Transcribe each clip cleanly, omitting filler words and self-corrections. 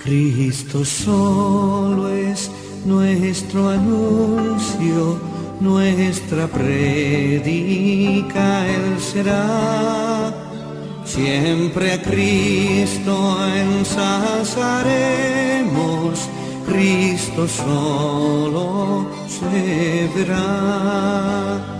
Cristo solo es nuestro anuncio, nuestra prédica Él será. Siempre a Cristo ensalzaremos, Cristo solo se verá.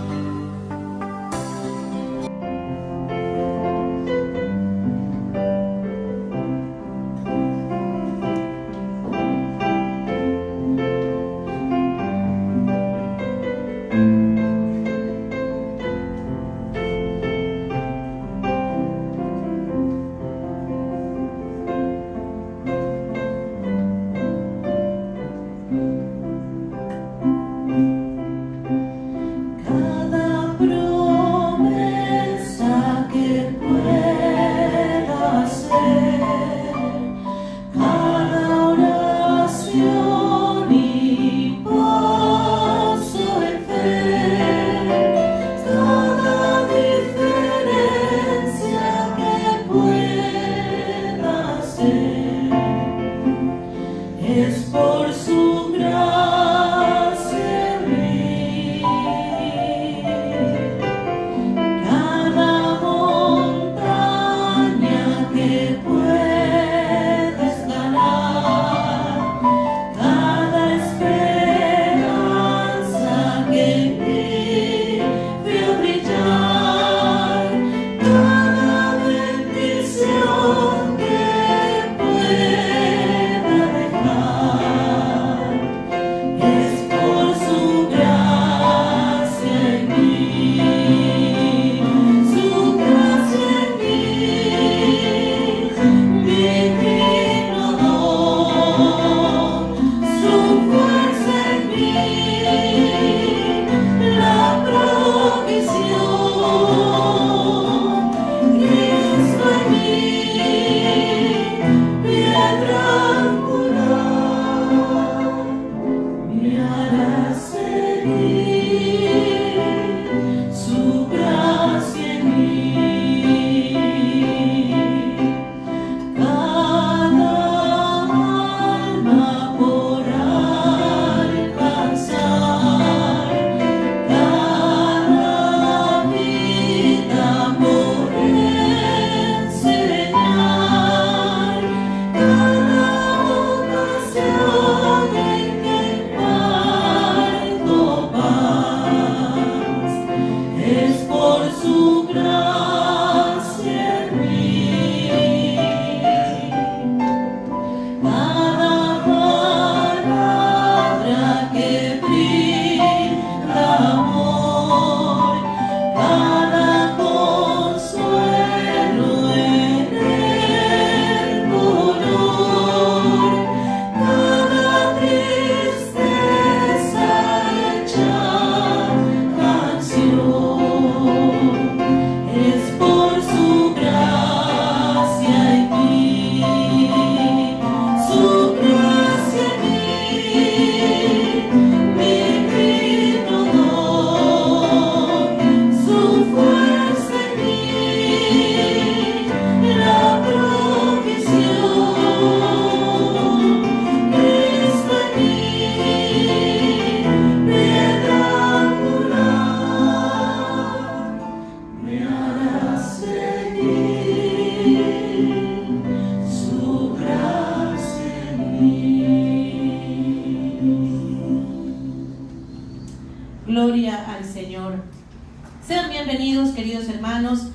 Gloria al Señor. Sean bienvenidos, queridos hermanos,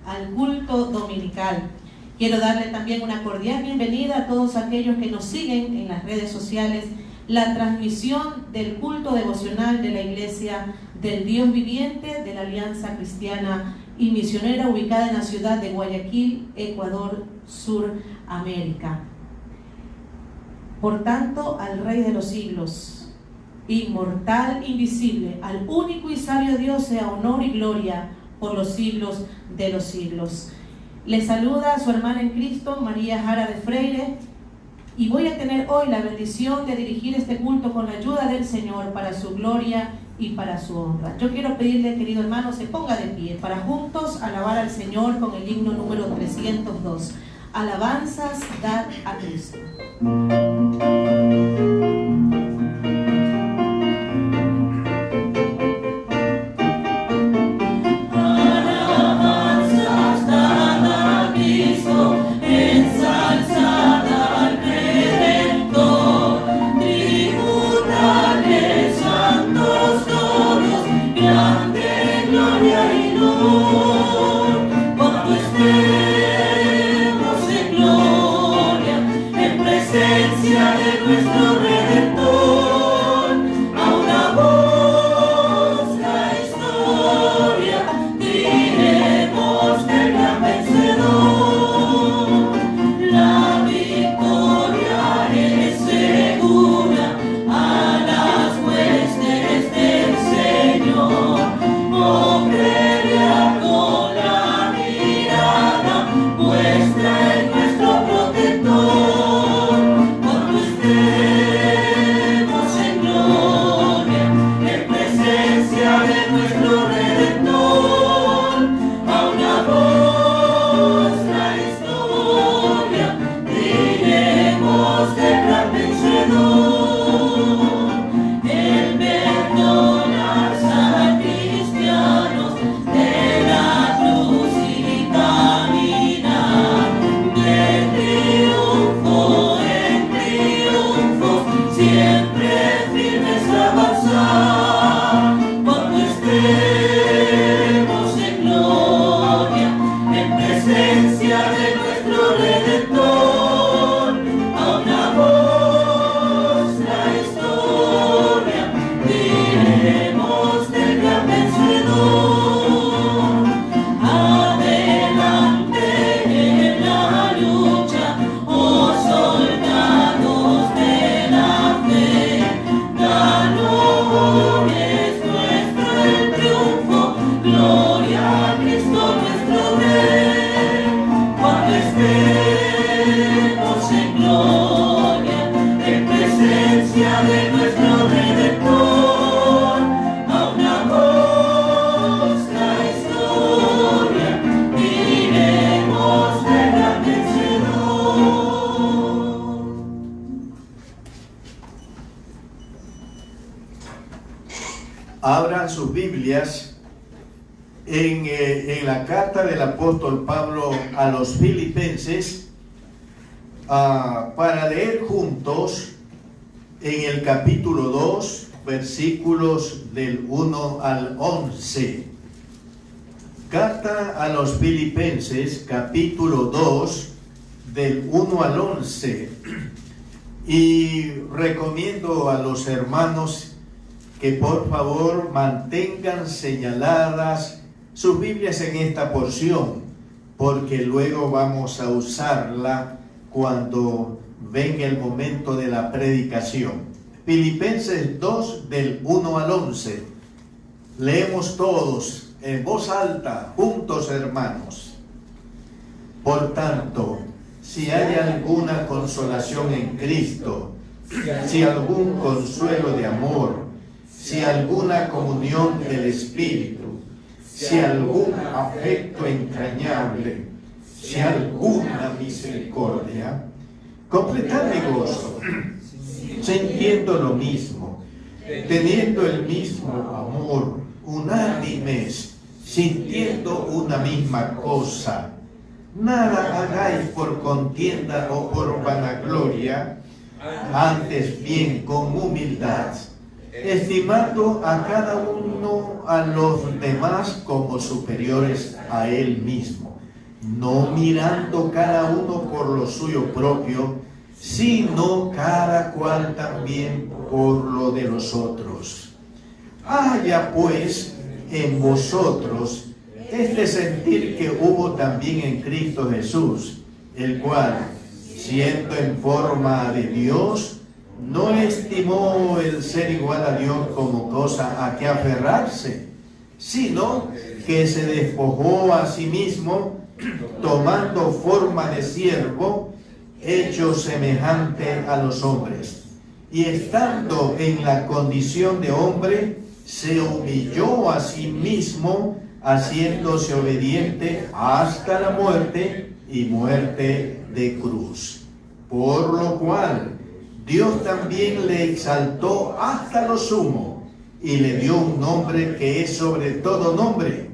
al culto dominical. Quiero darle también una cordial bienvenida a todos aquellos que nos siguen en las redes sociales, la transmisión del culto devocional de la Iglesia del Dios Viviente de la Alianza Cristiana y Misionera, ubicada en la ciudad de Guayaquil, Ecuador, Suramérica. Por tanto, al Rey de los siglos, inmortal, invisible, al único y sabio Dios, sea honor y gloria por los siglos de los siglos. Les saluda a su hermana en Cristo, María Jara de Freire, y voy a tener hoy la bendición de dirigir este culto con la ayuda del Señor para su gloria y para su honra. Yo quiero pedirle, querido hermano, se ponga de pie para juntos alabar al Señor con el himno número 302. alabanzas dar a Cristo. Abran sus Biblias en la carta del apóstol Pablo a los Filipenses para leer juntos en el capítulo 2, versículos del 1 al 11. Carta a los Filipenses, capítulo 2, del 1 al 11. Y recomiendo a los hermanos que por favor mantengan señaladas sus Biblias en esta porción, porque luego vamos a usarla cuando venga el momento de la predicación. Filipenses 2, del 1 al 11. Leemos todos en voz alta, juntos, hermanos. Por tanto, si hay alguna consolación en Cristo, si algún consuelo de amor, si alguna comunión del Espíritu, si algún afecto entrañable, si alguna misericordia, completad mi gozo, sintiendo lo mismo, teniendo el mismo amor, unánimes, sintiendo una misma cosa. Nada hagáis por contienda o por vanagloria, antes bien con humildad, estimando a cada uno a los demás como superiores a él mismo, no mirando cada uno por lo suyo propio, sino cada cual también por lo de los otros. Haya pues en vosotros este sentir que hubo también en Cristo Jesús, el cual, siendo en forma de Dios, no estimó el ser igual a Dios como cosa a que aferrarse, sino que se despojó a sí mismo, tomando forma de siervo, hecho semejante a los hombres. Y estando en la condición de hombre, se humilló a sí mismo, haciéndose obediente hasta la muerte y muerte de cruz. Por lo cual Dios también le exaltó hasta lo sumo y le dio un nombre que es sobre todo nombre,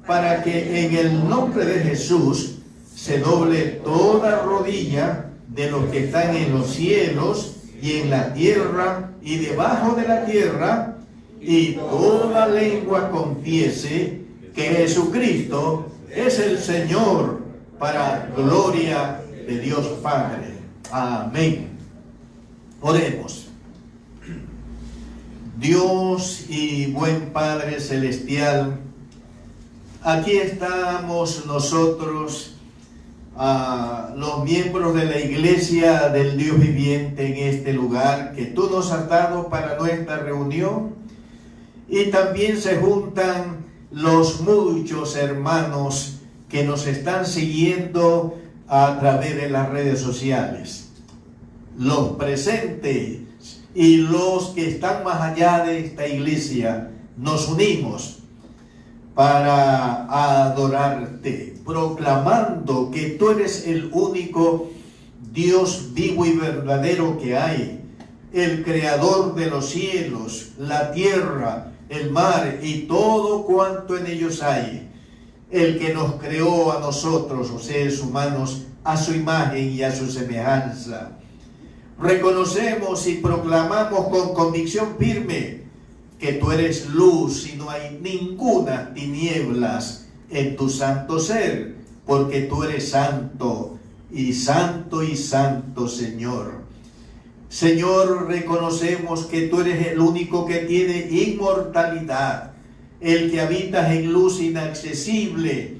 para que en el nombre de Jesús se doble toda rodilla de los que están en los cielos y en la tierra y debajo de la tierra, y toda lengua confiese que Jesucristo es el Señor, para gloria de Dios Padre. Amén. Oremos. Dios y buen Padre Celestial, aquí estamos nosotros, los miembros de la Iglesia del Dios viviente en este lugar que tú nos has dado para nuestra reunión, y también se juntan los muchos hermanos que nos están siguiendo a través de las redes sociales, los presentes y los que están más allá de esta iglesia. Nos unimos para adorarte, proclamando que tú eres el único Dios vivo y verdadero que hay, el creador de los cielos, la tierra, el mar y todo cuanto en ellos hay, el que nos creó a nosotros, los seres humanos, a su imagen y a su semejanza. Reconocemos y proclamamos con convicción firme que tú eres luz y no hay ninguna tinieblas en tu santo ser, porque tú eres santo y santo y santo, Señor. Señor, reconocemos que tú eres el único que tiene inmortalidad, el que habitas en luz inaccesible,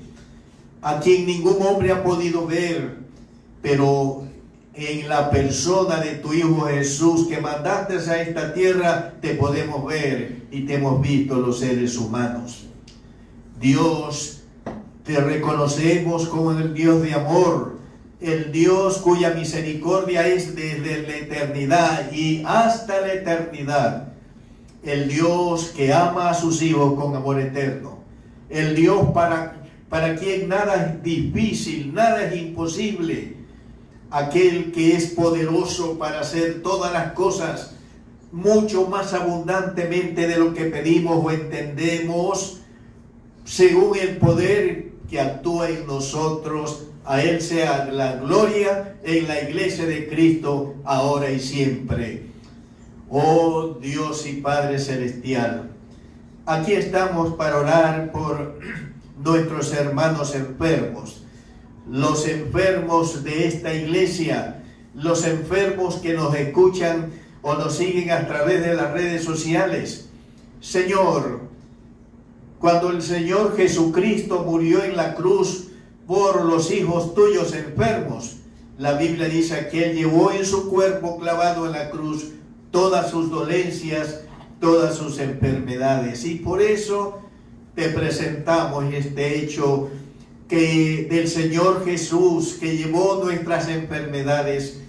a quien ningún hombre ha podido ver, pero en la persona de tu Hijo Jesús que mandaste a esta tierra, te podemos ver y te hemos visto los seres humanos. Dios, te reconocemos como el Dios de amor, el Dios cuya misericordia es desde la eternidad y hasta la eternidad, el Dios que ama a sus hijos con amor eterno, el Dios para quien nada es difícil, nada es imposible, aquel que es poderoso para hacer todas las cosas mucho más abundantemente de lo que pedimos o entendemos, según el poder que actúa en nosotros. A Él sea la gloria en la iglesia de Cristo, ahora y siempre. Oh Dios y Padre Celestial, aquí estamos para orar por nuestros hermanos enfermos, los enfermos de esta iglesia, los enfermos que nos escuchan o nos siguen a través de las redes sociales. Señor, cuando el Señor Jesucristo murió en la cruz por los hijos tuyos enfermos, la Biblia dice que Él llevó en su cuerpo clavado en la cruz todas sus dolencias, todas sus enfermedades. Y por eso te presentamos este hecho que del Señor Jesús, que llevó nuestras enfermedades,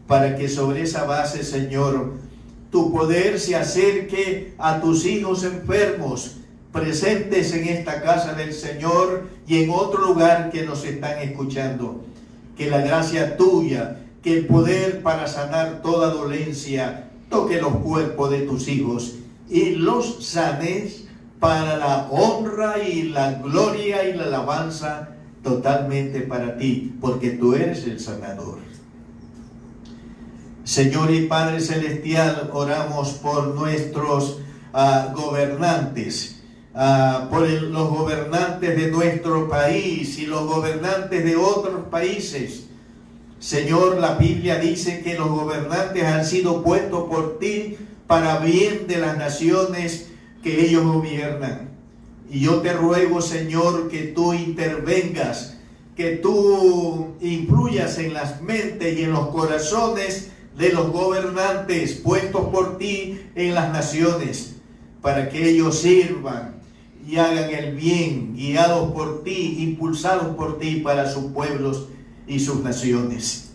para que sobre esa base, Señor, tu poder se acerque a tus hijos enfermos, presentes en esta casa del Señor y en otro lugar que nos están escuchando. Que la gracia tuya, que el poder para sanar toda dolencia, toque los cuerpos de tus hijos y los sanes para la honra y la gloria y la alabanza totalmente para ti, porque tú eres el sanador. Señor y Padre Celestial, oramos por nuestros gobernantes, por los gobernantes de nuestro país y los gobernantes de otros países. Señor, la Biblia dice que los gobernantes han sido puestos por ti para bien de las naciones que ellos gobiernan. Y yo te ruego, Señor, que tú intervengas, que tú influyas en las mentes y en los corazones de los gobernantes puestos por ti en las naciones, para que ellos sirvan y hagan el bien, guiados por ti, impulsados por ti para sus pueblos y sus naciones.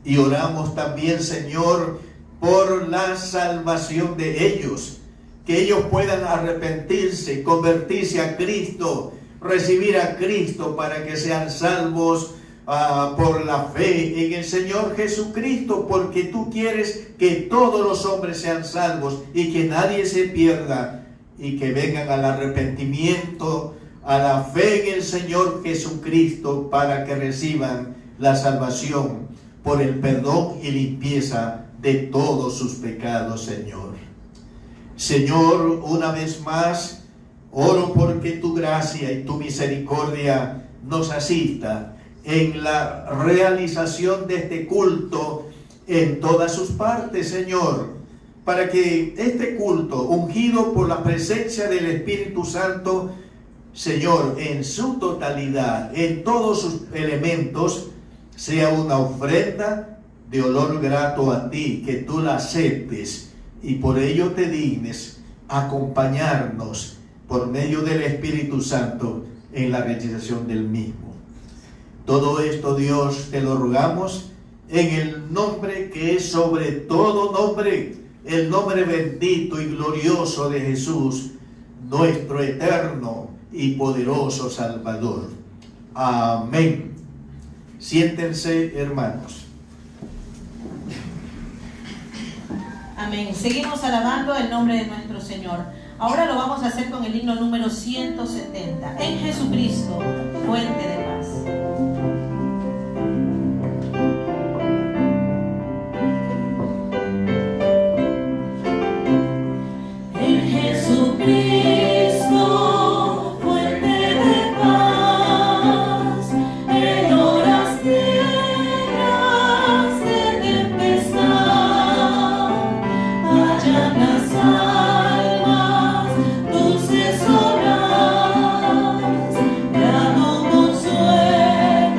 Y oramos también, Señor, por la salvación de ellos, que ellos puedan arrepentirse, convertirse a Cristo, recibir a Cristo para que sean salvos por la fe en el Señor Jesucristo, porque tú quieres que todos los hombres sean salvos y que nadie se pierda y que vengan al arrepentimiento, a la fe en el Señor Jesucristo, para que reciban la salvación por el perdón y limpieza de todos sus pecados, Señor. Señor, una vez más, oro porque tu gracia y tu misericordia nos asista en la realización de este culto en todas sus partes, Señor, para que este culto, ungido por la presencia del Espíritu Santo, Señor, en su totalidad, en todos sus elementos, sea una ofrenda de olor grato a ti, que tú la aceptes y por ello te dignes acompañarnos por medio del Espíritu Santo en la realización del mismo. Todo esto, Dios, te lo rogamos en el nombre que es sobre todo nombre, el nombre bendito y glorioso de Jesús, nuestro eterno y poderoso Salvador. Amén. Siéntense, hermanos. Amén. Seguimos alabando el nombre de nuestro Señor. Ahora lo vamos a hacer con el himno número 170. En Jesucristo, fuente de paz. En Jesucristo, fuente de paz, en horas negras de tempestad, hallan las almas dulces horas, dando consuelo.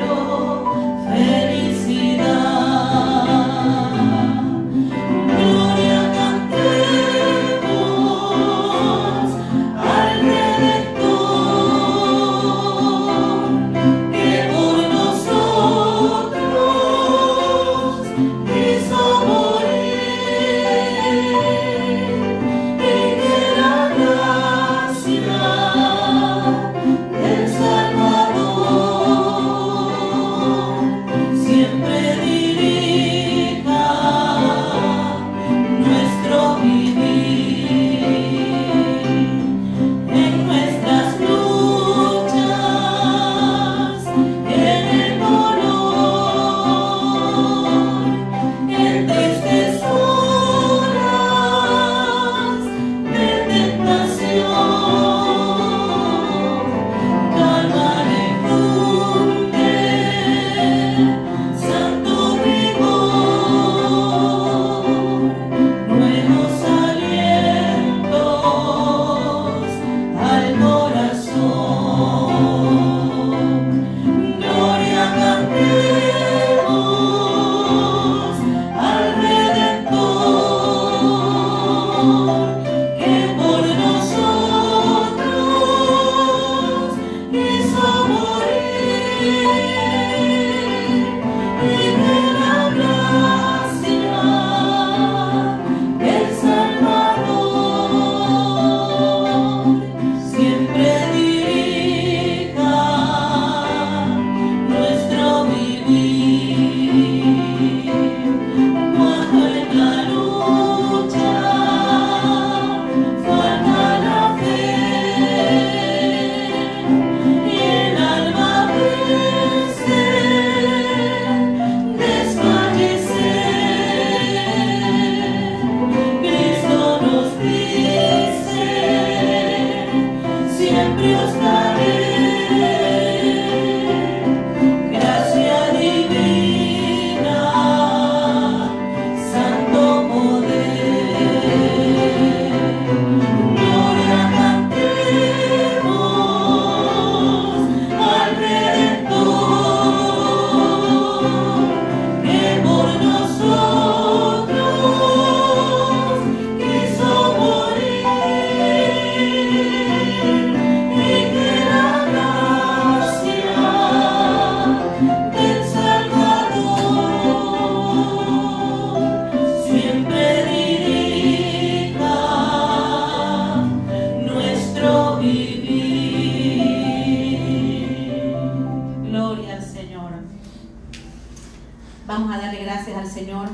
gracias al Señor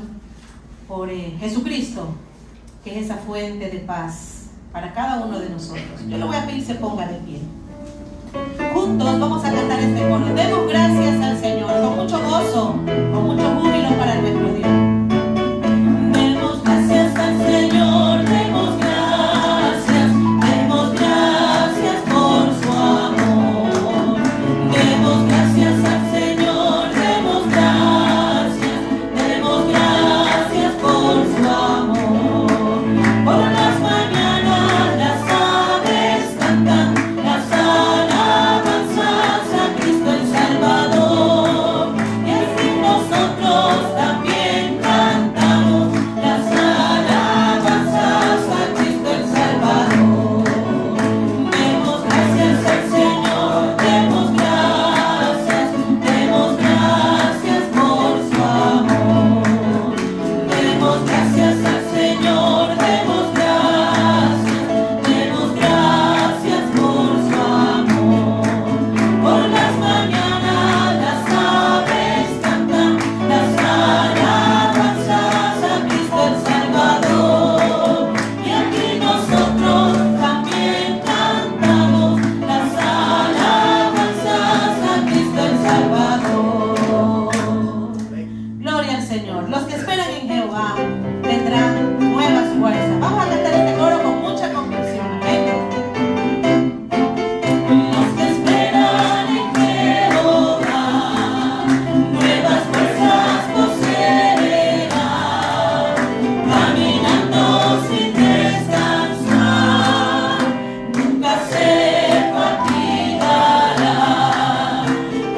por Jesucristo, que es esa fuente de paz para cada uno de nosotros. Yo le voy a pedir que se ponga de pie. Juntos vamos a cantar este coro. Demos gracias al Señor con mucho gozo, con mucho júbilo para nuestro Dios. Demos gracias al Señor, demos gracias por su amor. Demos gracias al Señor, demos gracias por su amor. Por las mañanas las aves cantan las alabanzas a Cristo el Salvador, y así nosotros también cantamos las alabanzas a Cristo el Salvador. Demos gracias al Señor, demos gracias por su amor. Demos gracias al Señor, demos gracias por su amor. Por las mañanas las aves cantan las alabanzas a Cristo el Salvador, y aquí nosotros también cantamos las alabanzas a Cristo el Salvador. Gloria al Señor. Los que esperan en Jehová tendrán nuevas fuerzas. Vamos a cantar este coro con mucha convicción. Amén. Los que esperan en Jehová nuevas fuerzas poseerán, caminando sin descansar, nunca se fatigarán.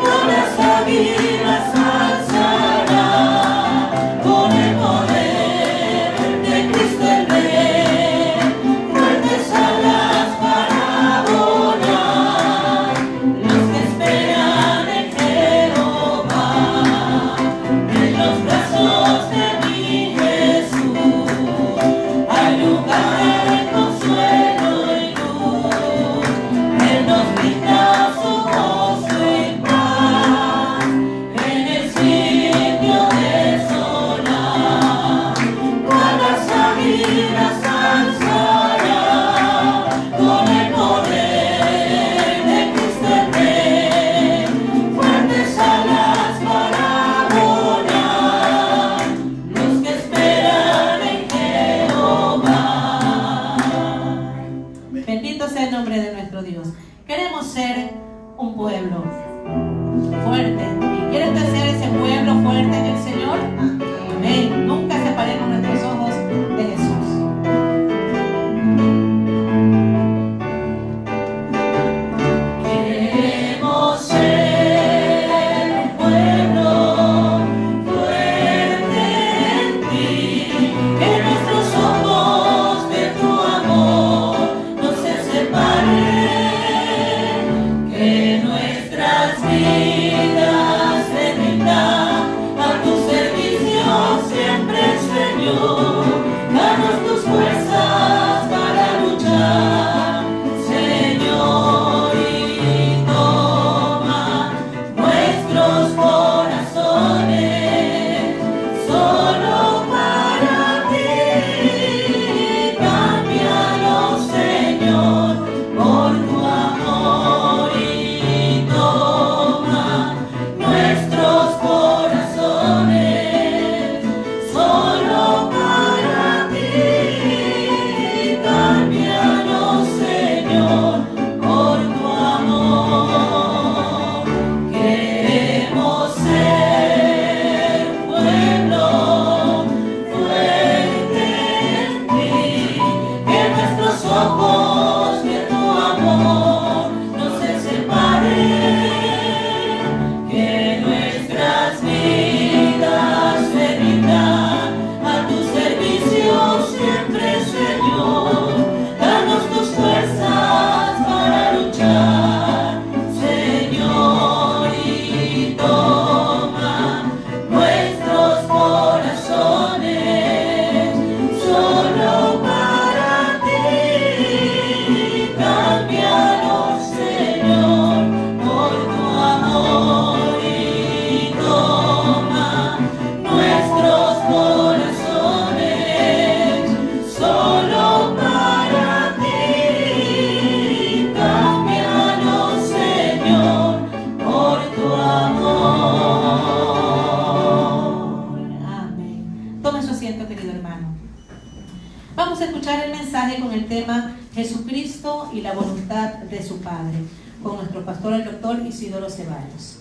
Con las águilas alzarán, con el poder de Cristo el Rey, fuertes alas para volar. Los que esperan en Jehová, en los brazos de mi Jesús, hay lugar de consuelo y luz. Él nos brinda su gozo y paz en el sitio desolado. Con las águilas alzarán, con el poder de Cristo el Rey, fuertes alas para volar. Los que esperan en Jehová. Bendito sea el nombre de nuestro Dios. Queremos ser un pueblo fuerte. ¿Y quiere usted ser ese pueblo fuerte en el Señor? Amén. Nunca separemos nuestros ojos de Jesús. Queremos ser un pueblo fuerte en ti, que nuestros ojos de tu amor no se separen, que nuestras vidas se rindan a tu servicio siempre, Señor. Danos tus fuerzas para luchar, Señor, y toma nuestros corazones solo para ti. Cámbialos, Señor, por tu amor, y toma nuestros corazones solo para correcto, querido hermano? Vamos a escuchar el mensaje con el tema Jesucristo y la voluntad de su Padre, con nuestro pastor, el doctor Isidoro Ceballos.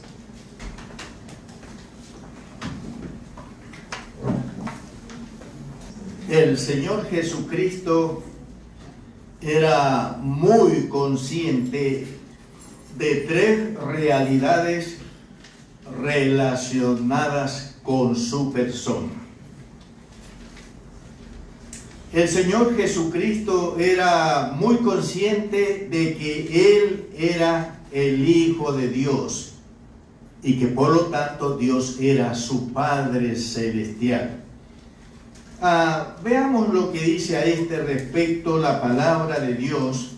El Señor Jesucristo era muy consciente de tres realidades relacionadas con su persona. El Señor Jesucristo era muy consciente de que Él era el Hijo de Dios y que por lo tanto Dios era su Padre Celestial. Veamos lo que dice a este respecto la palabra de Dios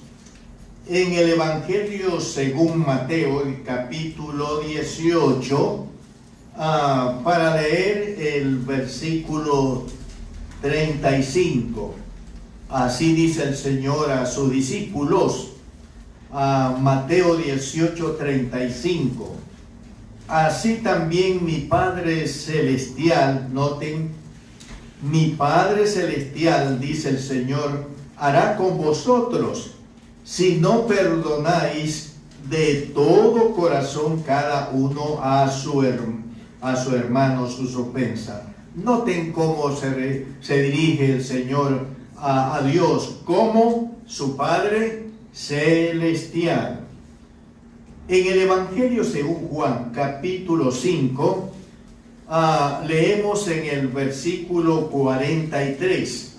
en el Evangelio según Mateo, el capítulo 18, para leer el versículo 35. Así dice el Señor a sus discípulos, Mateo 18, 35. Así también mi Padre Celestial, noten, mi Padre Celestial, dice el Señor, hará con vosotros si no perdonáis de todo corazón cada uno a su hermano sus ofensas. Noten cómo se dirige el Señor a Dios como su Padre Celestial. En el Evangelio según Juan, capítulo 5, leemos en el versículo 43.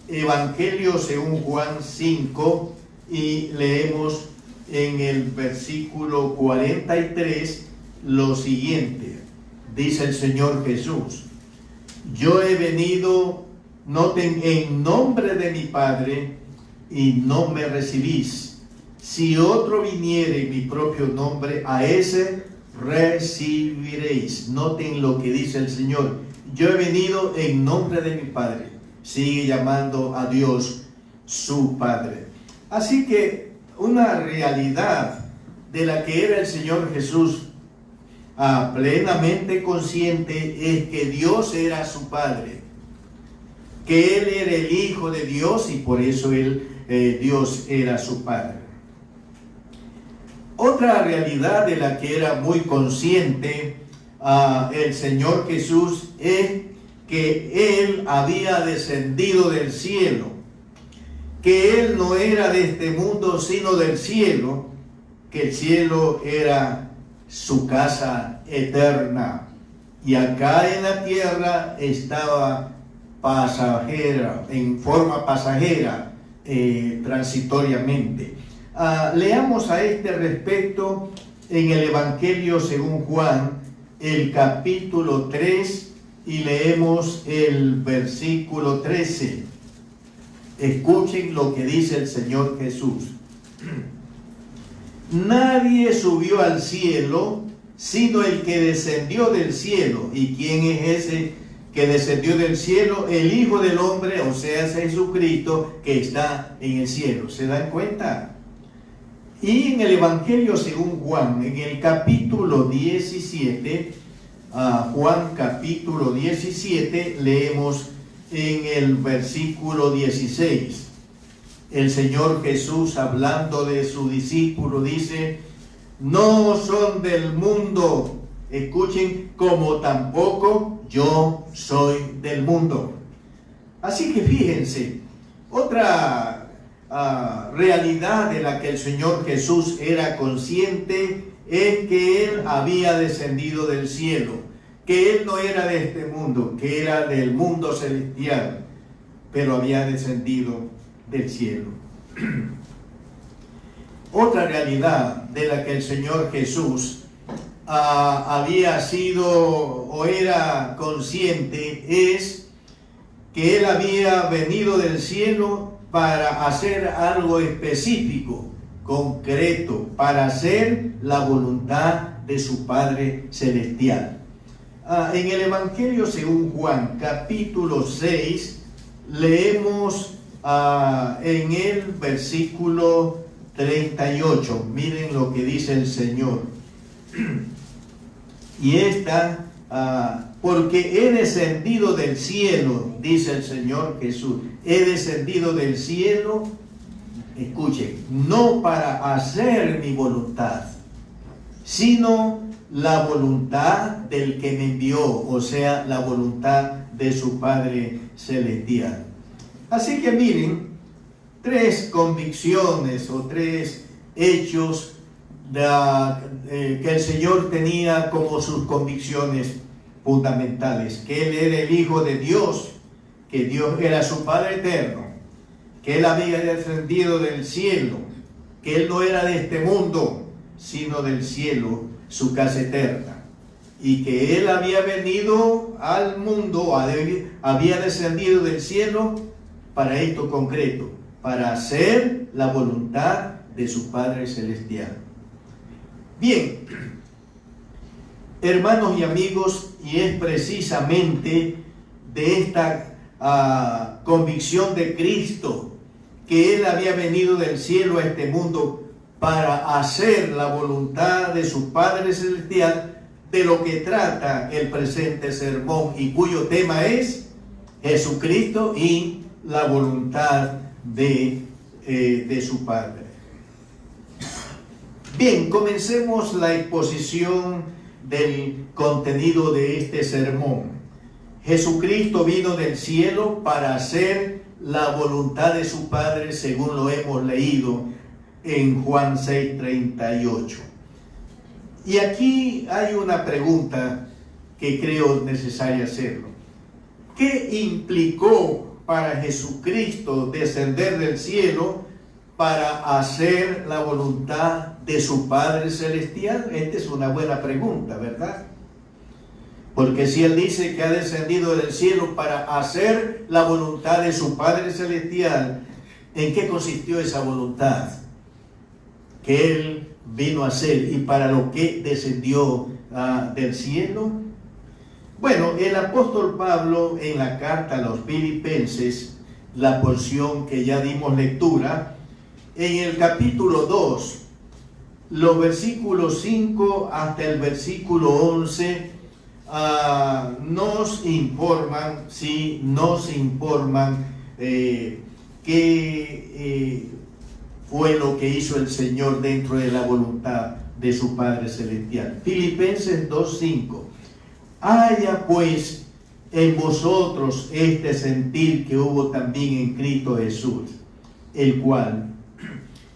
Evangelio según Juan 5, y leemos en el versículo 43 lo siguiente. Dice el Señor Jesús: yo he venido, noten, en nombre de mi Padre, y no me recibís. Si otro viniere en mi propio nombre, a ese recibiréis. Noten lo que dice el Señor. Yo he venido en nombre de mi Padre. Sigue llamando a Dios su Padre. Así que una realidad de la que era el Señor Jesús plenamente consciente es que Dios era su Padre, que Él era el Hijo de Dios y por eso Dios era su Padre. Otra realidad de la que era muy consciente el Señor Jesús es que Él había descendido del cielo, que Él no era de este mundo sino del cielo, que el cielo era su casa eterna y acá en la tierra estaba pasajera, en forma pasajera, transitoriamente. Leamos a este respecto en el Evangelio según Juan, el capítulo 3, y leemos el versículo 13. Escuchen lo que dice el Señor Jesús. Nadie subió al cielo sino el que descendió del cielo. ¿Y quién es ese que descendió del cielo? El Hijo del Hombre, o sea, Jesucristo, que está en el cielo. ¿Se dan cuenta? Y en el Evangelio según Juan, en el capítulo 17, Juan capítulo 17, leemos en el versículo 16. El Señor Jesús, hablando de su discípulo, dice: no son del mundo, escuchen, como tampoco yo soy del mundo. Así que fíjense, otra realidad de la que el Señor Jesús era consciente es que Él había descendido del cielo, que Él no era de este mundo, que era del mundo celestial, pero había descendido del cielo. Otra realidad de la que el Señor Jesús había sido o era consciente es que Él había venido del cielo para hacer algo específico, concreto, para hacer la voluntad de su Padre Celestial. En el Evangelio según Juan, capítulo 6, leemos en el versículo 38. Miren lo que dice el Señor. Y esta porque he descendido del cielo, dice el Señor Jesús, he descendido del cielo, escuchen, no para hacer mi voluntad, sino la voluntad del que me envió, o sea, la voluntad de su Padre Celestial. Así que miren, tres convicciones o tres hechos que el Señor tenía como sus convicciones fundamentales: que Él era el Hijo de Dios, que Dios era su Padre eterno, que Él había descendido del cielo, que Él no era de este mundo, sino del cielo, su casa eterna, y que Él había venido al mundo, había descendido del cielo para esto concreto, para hacer la voluntad de su Padre Celestial. Bien, hermanos y amigos, y es precisamente de esta convicción de Cristo, que Él había venido del cielo a este mundo para hacer la voluntad de su Padre Celestial, de lo que trata el presente sermón, y cuyo tema es Jesucristo y la voluntad de su Padre. Bien, comencemos la exposición del contenido de este sermón. Jesucristo vino del cielo para hacer la voluntad de su Padre, según lo hemos leído en Juan 6:38. Y aquí hay una pregunta que creo necesaria hacerlo. ¿Qué implicó para Jesucristo descender del cielo para hacer la voluntad de su Padre Celestial? Esta es una buena pregunta, ¿verdad? Porque si Él dice que ha descendido del cielo para hacer la voluntad de su Padre Celestial, ¿en qué consistió esa voluntad que Él vino a hacer y para lo que descendió del cielo? Bueno, el apóstol Pablo, en la carta a los Filipenses, la porción que ya dimos lectura, en el capítulo 2, los versículos 5 hasta el versículo 11, nos informan qué fue lo que hizo el Señor dentro de la voluntad de su Padre Celestial. Filipenses 2:5. Haya pues en vosotros este sentir que hubo también en Cristo Jesús, el cual,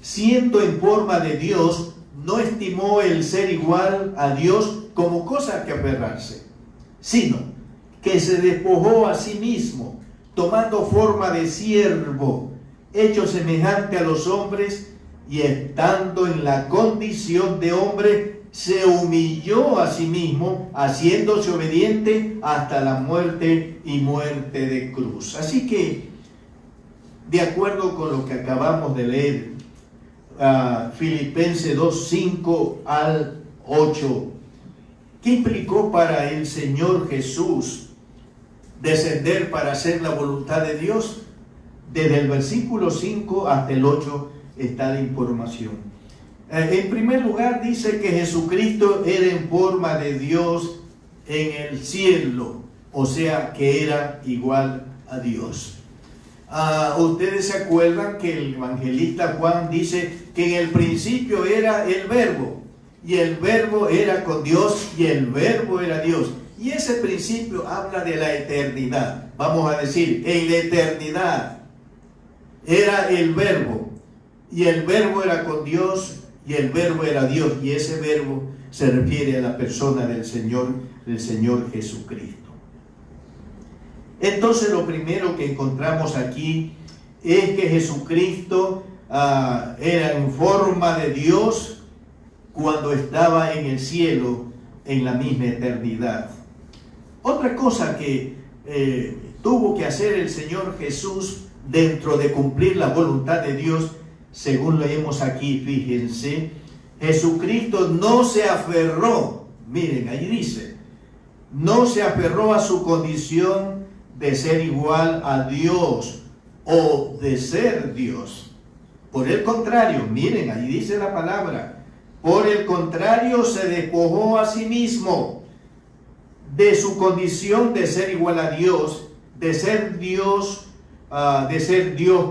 siendo en forma de Dios, no estimó el ser igual a Dios como cosa que aferrarse, sino que se despojó a sí mismo, tomando forma de siervo, hecho semejante a los hombres, y estando en la condición de hombre, se humilló a sí mismo, haciéndose obediente hasta la muerte y muerte de cruz. Así que, de acuerdo con lo que acabamos de leer, Filipenses 2:5 al 8, ¿qué implicó para el Señor Jesús descender para hacer la voluntad de Dios? Desde el versículo 5 hasta el 8 está la información. En primer lugar, dice que Jesucristo era en forma de Dios en el cielo, o sea que era igual a Dios. Ustedes se acuerdan que el evangelista Juan dice que en el principio era el verbo, y el verbo era con Dios, y el verbo era Dios. Y ese principio habla de la eternidad. Vamos a decir, en la eternidad era el verbo, y el verbo era con Dios, y el verbo era Dios, y ese verbo se refiere a la persona del Señor Jesucristo. Entonces, lo primero que encontramos aquí es que Jesucristo era en forma de Dios cuando estaba en el cielo, en la misma eternidad. Otra cosa que tuvo que hacer el Señor Jesús dentro de cumplir la voluntad de Dios, según leemos aquí, fíjense, Jesucristo no se aferró, miren, ahí dice, no se aferró a su condición de ser igual a Dios o de ser Dios. Por el contrario, miren, ahí dice la palabra, por el contrario se despojó a sí mismo, de su condición de ser igual a Dios, de ser Dios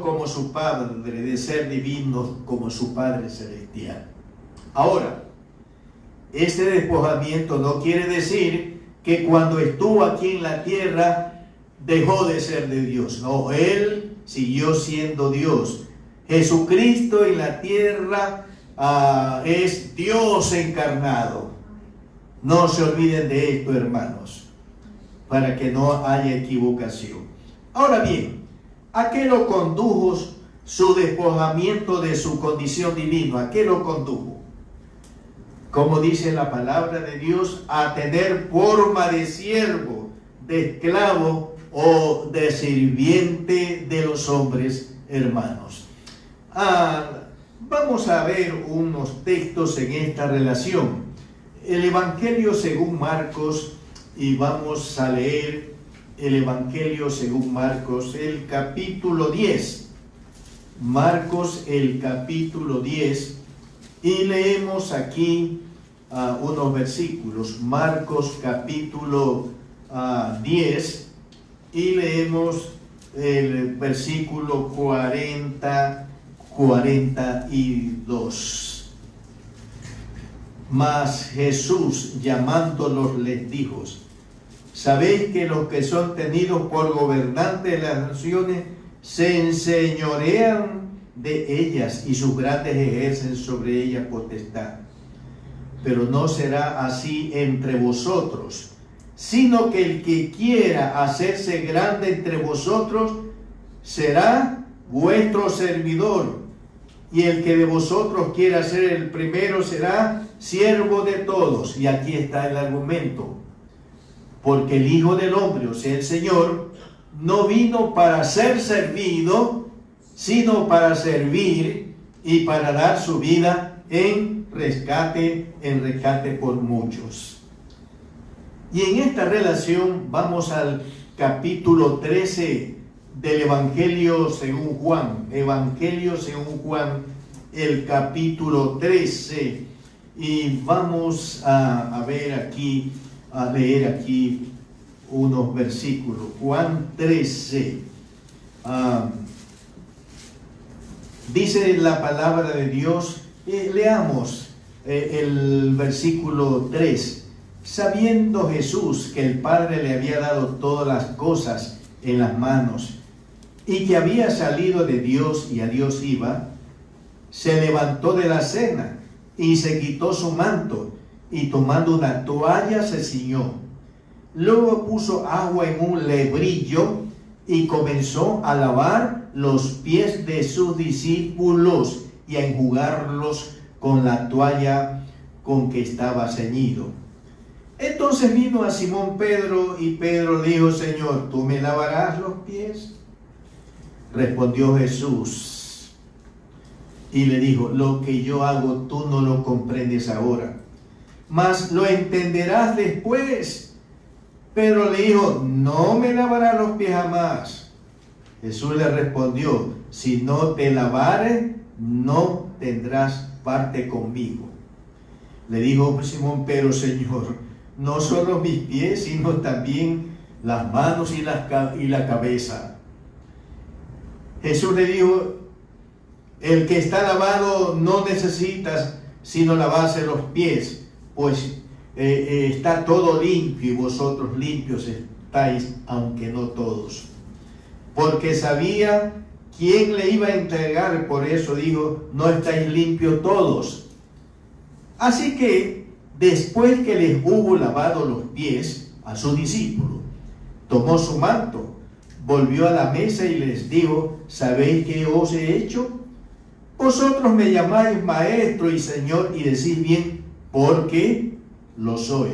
como su Padre, de ser divino como su Padre celestial. Ahora, este despojamiento no quiere decir que cuando estuvo aquí en la tierra dejó de ser de Dios. No, Él siguió siendo Dios. Jesucristo en la tierra es Dios encarnado. No se olviden de esto, hermanos, para que no haya equivocación. Ahora bien, ¿a qué lo condujo su despojamiento de su condición divina? ¿A qué lo condujo? Como dice la palabra de Dios, a tener forma de siervo, de esclavo o de sirviente de los hombres, hermanos. Vamos a ver unos textos en esta relación. El Evangelio según Marcos, y vamos a leer el Evangelio según Marcos, el capítulo 10. Marcos, el capítulo 10, y leemos aquí unos versículos. Marcos, capítulo 10, y leemos el versículo 42. Mas Jesús, llamándolos, les dijo: ¿sabéis que los que son tenidos por gobernantes de las naciones se enseñorean de ellas, y sus grandes ejercen sobre ellas potestad? Pero no será así entre vosotros, sino que el que quiera hacerse grande entre vosotros será vuestro servidor, y el que de vosotros quiera ser el primero será siervo de todos. Y aquí está el argumento: porque el Hijo del Hombre, o sea el Señor, no vino para ser servido, sino para servir y para dar su vida en rescate por muchos. Y en esta relación vamos al capítulo 13 del Evangelio según Juan. Evangelio según Juan, el capítulo 13. Y vamos a ver aquí, a leer aquí unos versículos. Juan 13. Dice la palabra de Dios, leamos el versículo 3. Sabiendo Jesús que el Padre le había dado todas las cosas en las manos, y que había salido de Dios y a Dios iba, se levantó de la cena y se quitó su manto, y tomando una toalla se ciñó. Luego puso agua en un lebrillo y comenzó a lavar los pies de sus discípulos y a enjugarlos con la toalla con que estaba ceñido. Entonces vino a Simón Pedro, y Pedro le dijo: Señor, ¿tú me lavarás los pies? Respondió Jesús y le dijo: lo que yo hago tú no lo comprendes ahora, mas lo entenderás después. Pedro le dijo: no me lavarás los pies jamás. Jesús le respondió: si no te lavare, no tendrás parte conmigo. Le dijo Simón Pedro: Señor, no solo mis pies, sino también las manos y la cabeza. Jesús le dijo: el que está lavado no necesita sino lavarse los pies, pues está todo limpio, y vosotros limpios estáis, aunque no todos. Porque sabía quién le iba a entregar, por eso dijo: no estáis limpios todos. Así que después que les hubo lavado los pies a sus discípulos, tomó su manto, volvió a la mesa y les dijo: ¿sabéis qué os he hecho? Vosotros me llamáis maestro y señor, y decís bien, porque lo soy.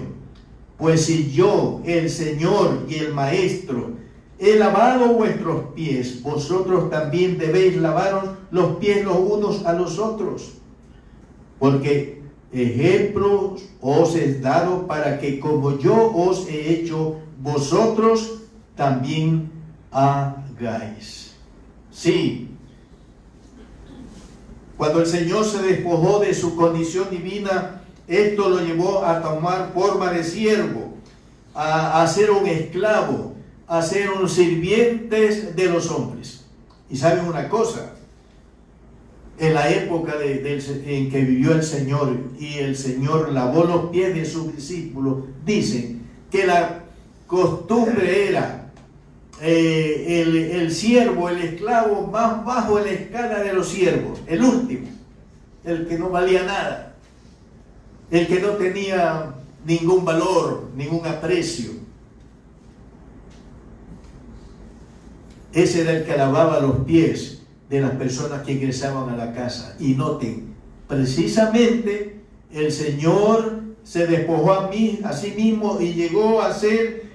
Pues si yo, el Señor y el Maestro, he lavado vuestros pies, vosotros también debéis lavaros los pies los unos a los otros. Porque ejemplos os he dado para que, como yo os he hecho, vosotros también hagáis. Sí, cuando el Señor se despojó de su condición divina, esto lo llevó a tomar forma de siervo, a ser un esclavo, a ser un sirvientes de los hombres. Y saben una cosa, en la época en que vivió el Señor y el Señor lavó los pies de sus discípulos, dicen que la costumbre era el siervo, el esclavo más bajo en la escala de los siervos, el último, el que no valía nada, el que no tenía ningún valor, ningún aprecio. Ese era el que lavaba los pies de las personas que ingresaban a la casa. Y noten, precisamente el Señor se despojó a sí mismo y llegó a ser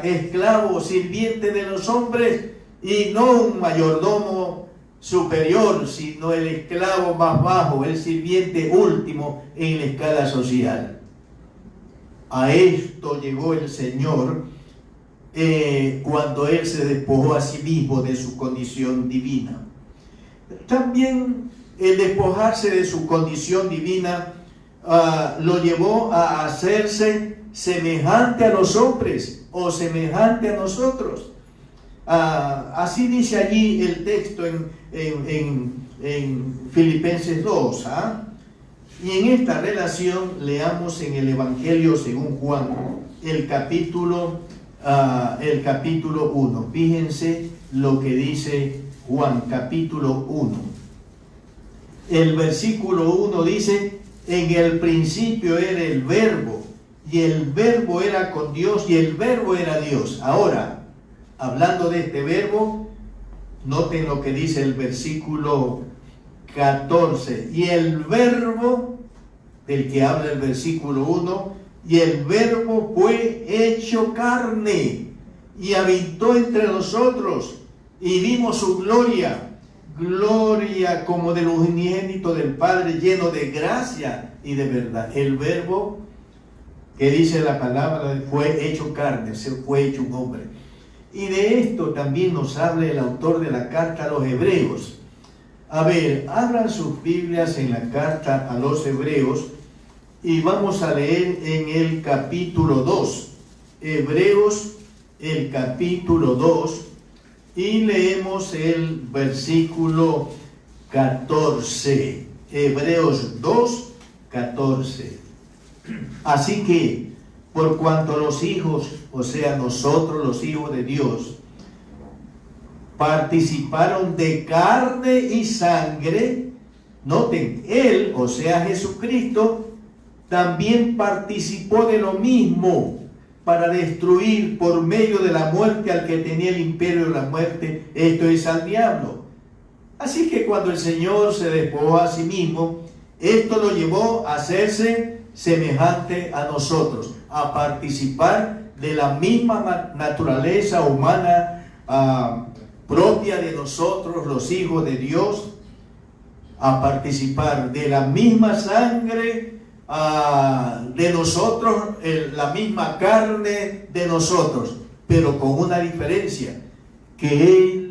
esclavo, sirviente de los hombres, y no un mayordomo superior, sino el esclavo más bajo, el sirviente último en la escala social. A esto llegó el Señor cuando Él se despojó a sí mismo de su condición divina. También el despojarse de su condición divina lo llevó a hacerse semejante a los hombres o semejante a nosotros. Así dice allí el texto en Filipenses 2. Y en esta relación leamos en el Evangelio según Juan, el capítulo 1. Fíjense lo que dice Juan, capítulo 1. El versículo 1 dice: en el principio era el Verbo, y el Verbo era con Dios, y el Verbo era Dios. Ahora, hablando de este Verbo, noten lo que dice el versículo 14. Y el Verbo, del que habla el versículo 1, y el Verbo fue hecho carne, y habitó entre nosotros, y vimos su gloria, gloria como del unigénito del Padre, lleno de gracia y de verdad. El Verbo, que dice la palabra, fue hecho carne, se fue hecho un hombre. Y de esto también nos habla el autor de la carta a los Hebreos. A ver, abran sus Biblias en la carta a los Hebreos y vamos a leer en el capítulo 2. Hebreos, el capítulo 2, y leemos el versículo 14. Hebreos 2, 14. Así que, por cuanto los hijos, o sea, nosotros los hijos de Dios, participaron de carne y sangre, noten, Él, o sea, Jesucristo, también participó de lo mismo para destruir por medio de la muerte al que tenía el imperio de la muerte, esto es al diablo. Así que cuando el Señor se despojó a sí mismo, esto lo llevó a hacerse semejante a nosotros, a participar de la misma naturaleza humana propia de nosotros, los hijos de Dios, a participar de la misma sangre de nosotros, la misma carne de nosotros, pero con una diferencia, que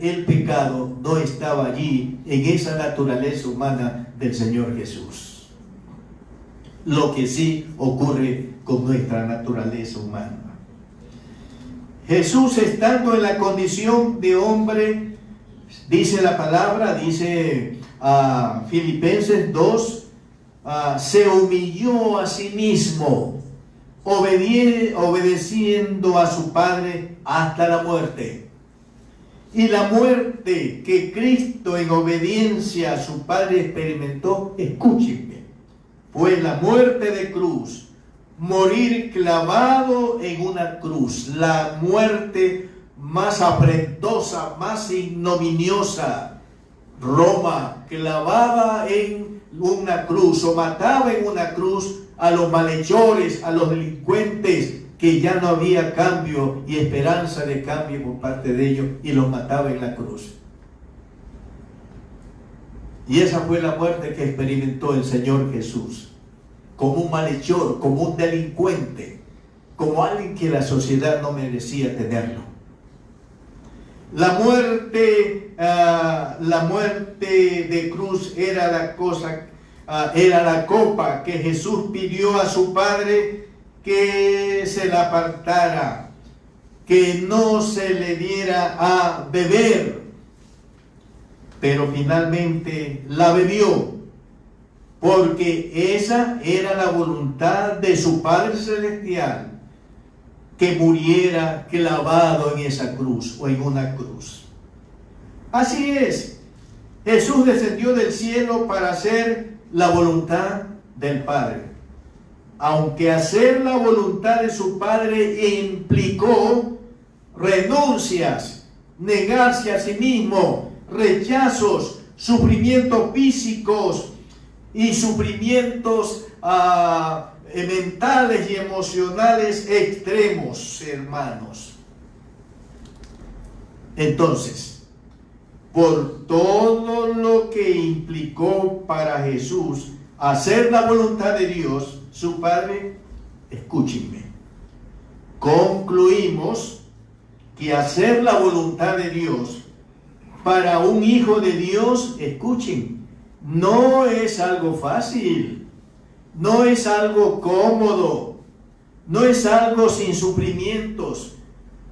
el pecado no estaba allí en esa naturaleza humana del Señor Jesús. Lo que sí ocurre con nuestra naturaleza humana. Jesús, estando en la condición de hombre, dice la palabra, dice Filipenses 2, se humilló a sí mismo, obedeciendo a su Padre hasta la muerte. Y la muerte que Cristo en obediencia a su Padre experimentó, escúchenme, fue la muerte de cruz, morir clavado en una cruz, la muerte más afrentosa, más ignominiosa. Roma clavaba en una cruz o mataba en una cruz a los malhechores, a los delincuentes, que ya no había cambio y esperanza de cambio por parte de ellos, y los mataba en la cruz. Y esa fue la muerte que experimentó el Señor Jesús, como un malhechor, como un delincuente, como alguien que la sociedad no merecía tenerlo. La muerte de cruz era la copa que Jesús pidió a su Padre que se la apartara, que no se le diera a beber, pero finalmente la bebió, porque esa era la voluntad de su Padre Celestial, que muriera clavado en esa cruz o en una cruz. Así es, Jesús descendió del cielo para hacer la voluntad del Padre. Aunque hacer la voluntad de su Padre implicó renuncias, negarse a sí mismo, rechazos, sufrimientos físicos y sufrimientos mentales y emocionales extremos, hermanos. Entonces, por todo lo que implicó para Jesús hacer la voluntad de Dios, su Padre, escúchenme, concluimos que hacer la voluntad de Dios para un hijo de Dios, escuchen, no es algo fácil, no es algo cómodo, no es algo sin sufrimientos,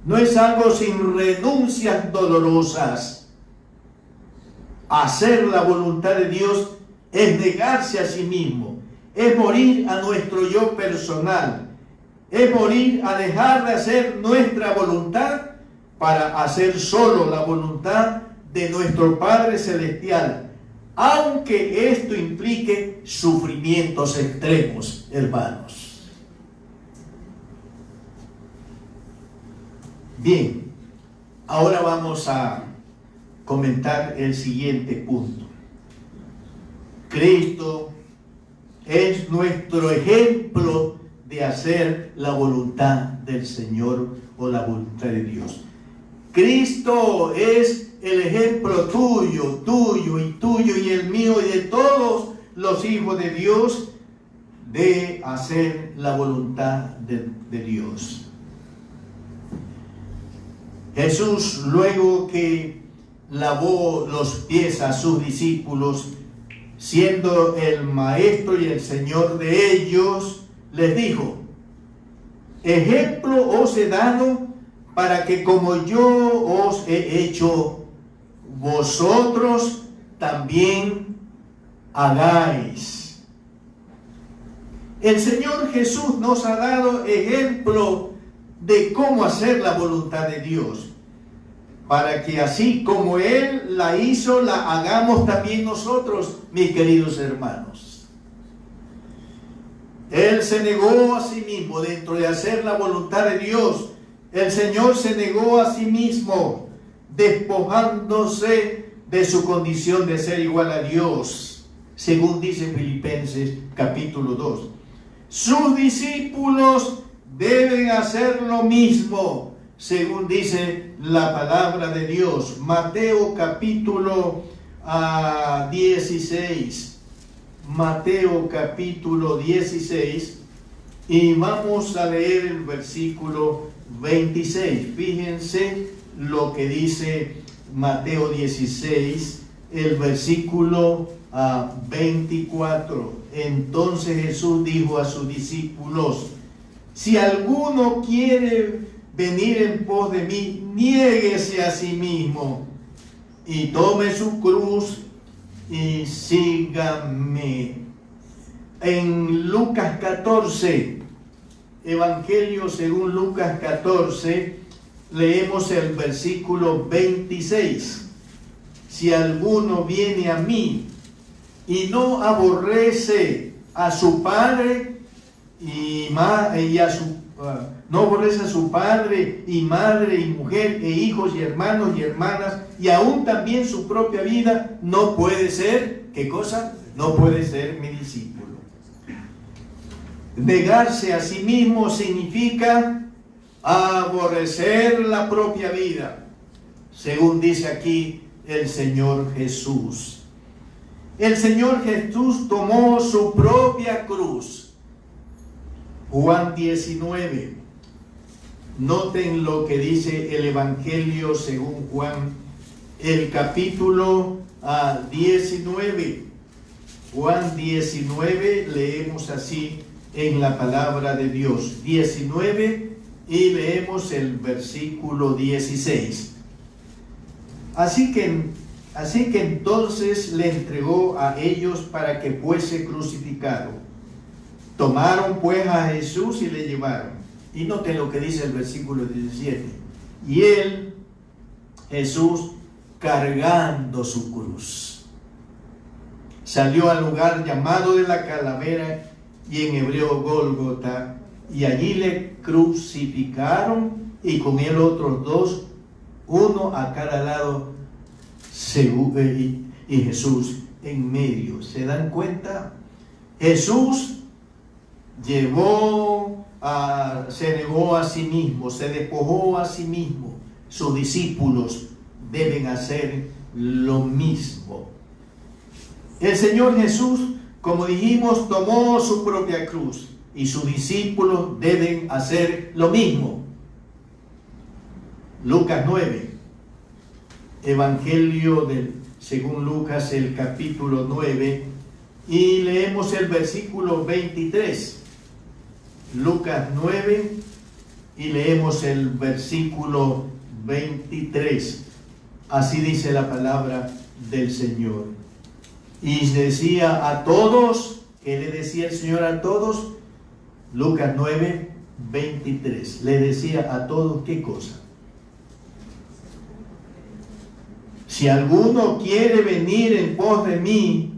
no es algo sin renuncias dolorosas. Hacer la voluntad de Dios es negarse a sí mismo, es morir a nuestro yo personal, es morir a dejar de hacer nuestra voluntad para hacer solo la voluntad de nuestro Padre Celestial, aunque esto implique sufrimientos extremos, hermanos. Bien, ahora vamos a comentar el siguiente punto. Cristo es nuestro ejemplo de hacer la voluntad del Señor o la voluntad de Dios. Cristo es el ejemplo tuyo y el mío y de todos los hijos de Dios de hacer la voluntad de Dios. Jesús, luego que lavó los pies a sus discípulos, siendo el maestro y el Señor de ellos, les dijo: ejemplo os he dado para que como yo os he hecho, vosotros también hagáis. El Señor Jesús nos ha dado ejemplo de cómo hacer la voluntad de Dios, para que así como Él la hizo, la hagamos también nosotros, mis queridos hermanos. Él se negó a sí mismo dentro de hacer la voluntad de Dios. El Señor se negó a sí mismo, despojándose de su condición de ser igual a Dios, según dice Filipenses capítulo 2. Sus discípulos deben hacer lo mismo, según dice la palabra de Dios. Mateo capítulo 16. Mateo capítulo 16. Y vamos a leer el versículo 26. Fíjense lo que dice Mateo 16, el versículo 24. Entonces Jesús dijo a sus discípulos: si alguno quiere venir en pos de mí, niéguese a sí mismo y tome su cruz y sígame. En Lucas 14, Evangelio según Lucas 14, leemos el versículo 26. Si alguno viene a mí y no aborrece a su padre no aborrece a su padre y madre y mujer e hijos y hermanos y hermanas y aún también su propia vida, no puede ser, ¿qué cosa? No puede ser mi discípulo. Negarse a sí mismo significa aborrecer la propia vida, según dice aquí el Señor Jesús. El Señor Jesús tomó su propia cruz. Juan 19. Noten lo que dice el Evangelio según Juan, el capítulo 19. Juan 19, leemos así en la palabra de Dios. 19 y leemos el versículo 16. Así que entonces le entregó a ellos para que fuese crucificado. Tomaron pues a Jesús y le llevaron. Y noten lo que dice el versículo 17. Y él, Jesús, cargando su cruz, salió al lugar llamado de la Calavera, y en hebreo Gólgota, y allí le crucificaron, y con él otros dos, uno a cada lado, y Jesús en medio. ¿Se dan cuenta? Jesús se negó a sí mismo, se despojó a sí mismo. Sus discípulos deben hacer lo mismo. El Señor Jesús, como dijimos, tomó su propia cruz, y sus discípulos deben hacer lo mismo. Lucas 9, Evangelio según Lucas, el capítulo 9, y leemos el versículo 23. Lucas 9 y leemos el versículo 23. Así dice la palabra del Señor. Y decía a todos, ¿qué le decía el Señor a todos? Lucas 9, 23. Le decía a todos, ¿qué cosa? Si alguno quiere venir en pos de mí,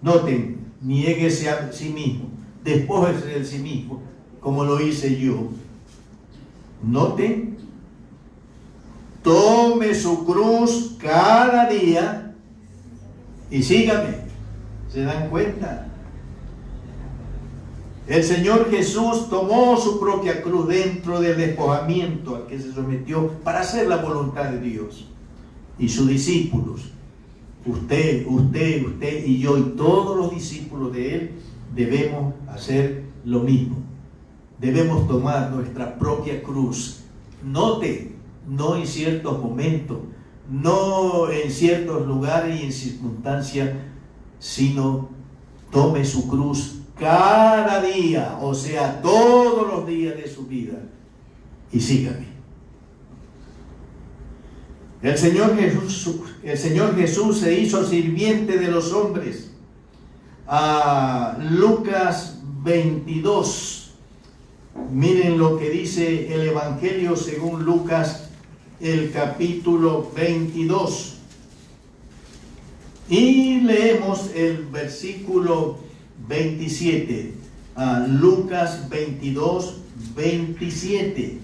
noten, niéguese a sí mismo, despójese de sí mismo, como lo hice yo. Noten, tome su cruz cada día y sígame. ¿Se dan cuenta? El Señor Jesús tomó su propia cruz dentro del despojamiento al que se sometió para hacer la voluntad de Dios. Y sus discípulos, usted y yo y todos los discípulos de Él, debemos hacer lo mismo. Debemos tomar nuestra propia cruz. Note, no en ciertos momentos, no en ciertos lugares y en circunstancias, sino tome su cruz cada día, o sea, todos los días de su vida, y sígame. El Señor Jesús se hizo sirviente de los hombres. Lucas 22. Miren lo que dice el Evangelio según Lucas, el capítulo 22. Y leemos el versículo 27. Lucas 22, 27.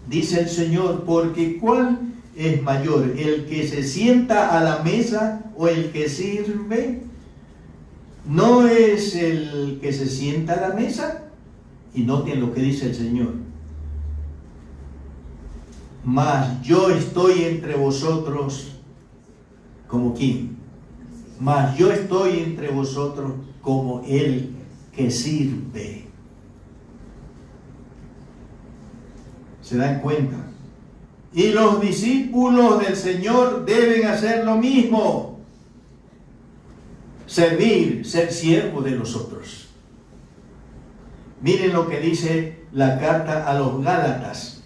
Dice el Señor, porque ¿cuál es mayor, el que se sienta a la mesa o el que sirve? ¿No es el que se sienta a la mesa? Y noten lo que dice el Señor. Mas yo estoy entre vosotros como ¿quién? Mas yo estoy entre vosotros como el que sirve. ¿Se dan cuenta? Y los discípulos del Señor deben hacer lo mismo. Servir, ser siervo de los otros. Miren lo que dice la carta a los Gálatas.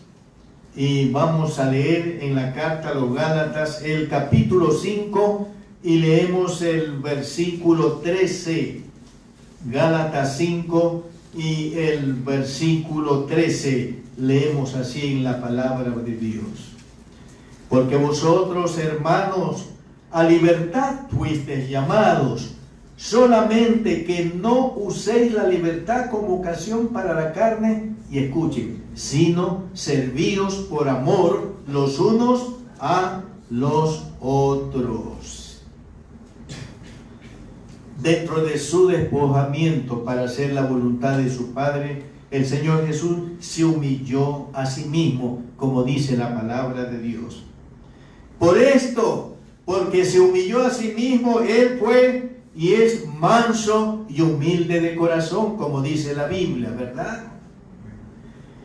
Y vamos a leer en la carta a los Gálatas el capítulo 5 y leemos el versículo 13. Gálatas 5 y el versículo 13. Leemos así en la palabra de Dios. Porque vosotros, hermanos, a libertad fuisteis llamados, solamente que no uséis la libertad como ocasión para la carne, y escuchen, sino servíos por amor los unos a los otros. Dentro de su despojamiento para hacer la voluntad de su Padre, el Señor Jesús se humilló a sí mismo, como dice la palabra de Dios. Por esto, porque se humilló a sí mismo, Él fue y es manso y humilde de corazón, como dice la Biblia, ¿verdad?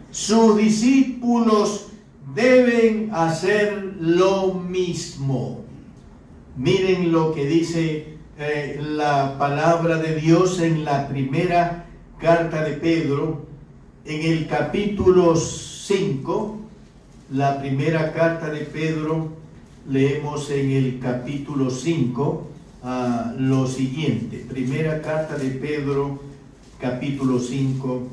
Sus discípulos deben hacer lo mismo. Miren lo que dice la palabra de Dios en la primera carta de Pedro, en el capítulo 5, la primera carta de Pedro, leemos en el capítulo 5 lo siguiente. Primera carta de Pedro, capítulo 5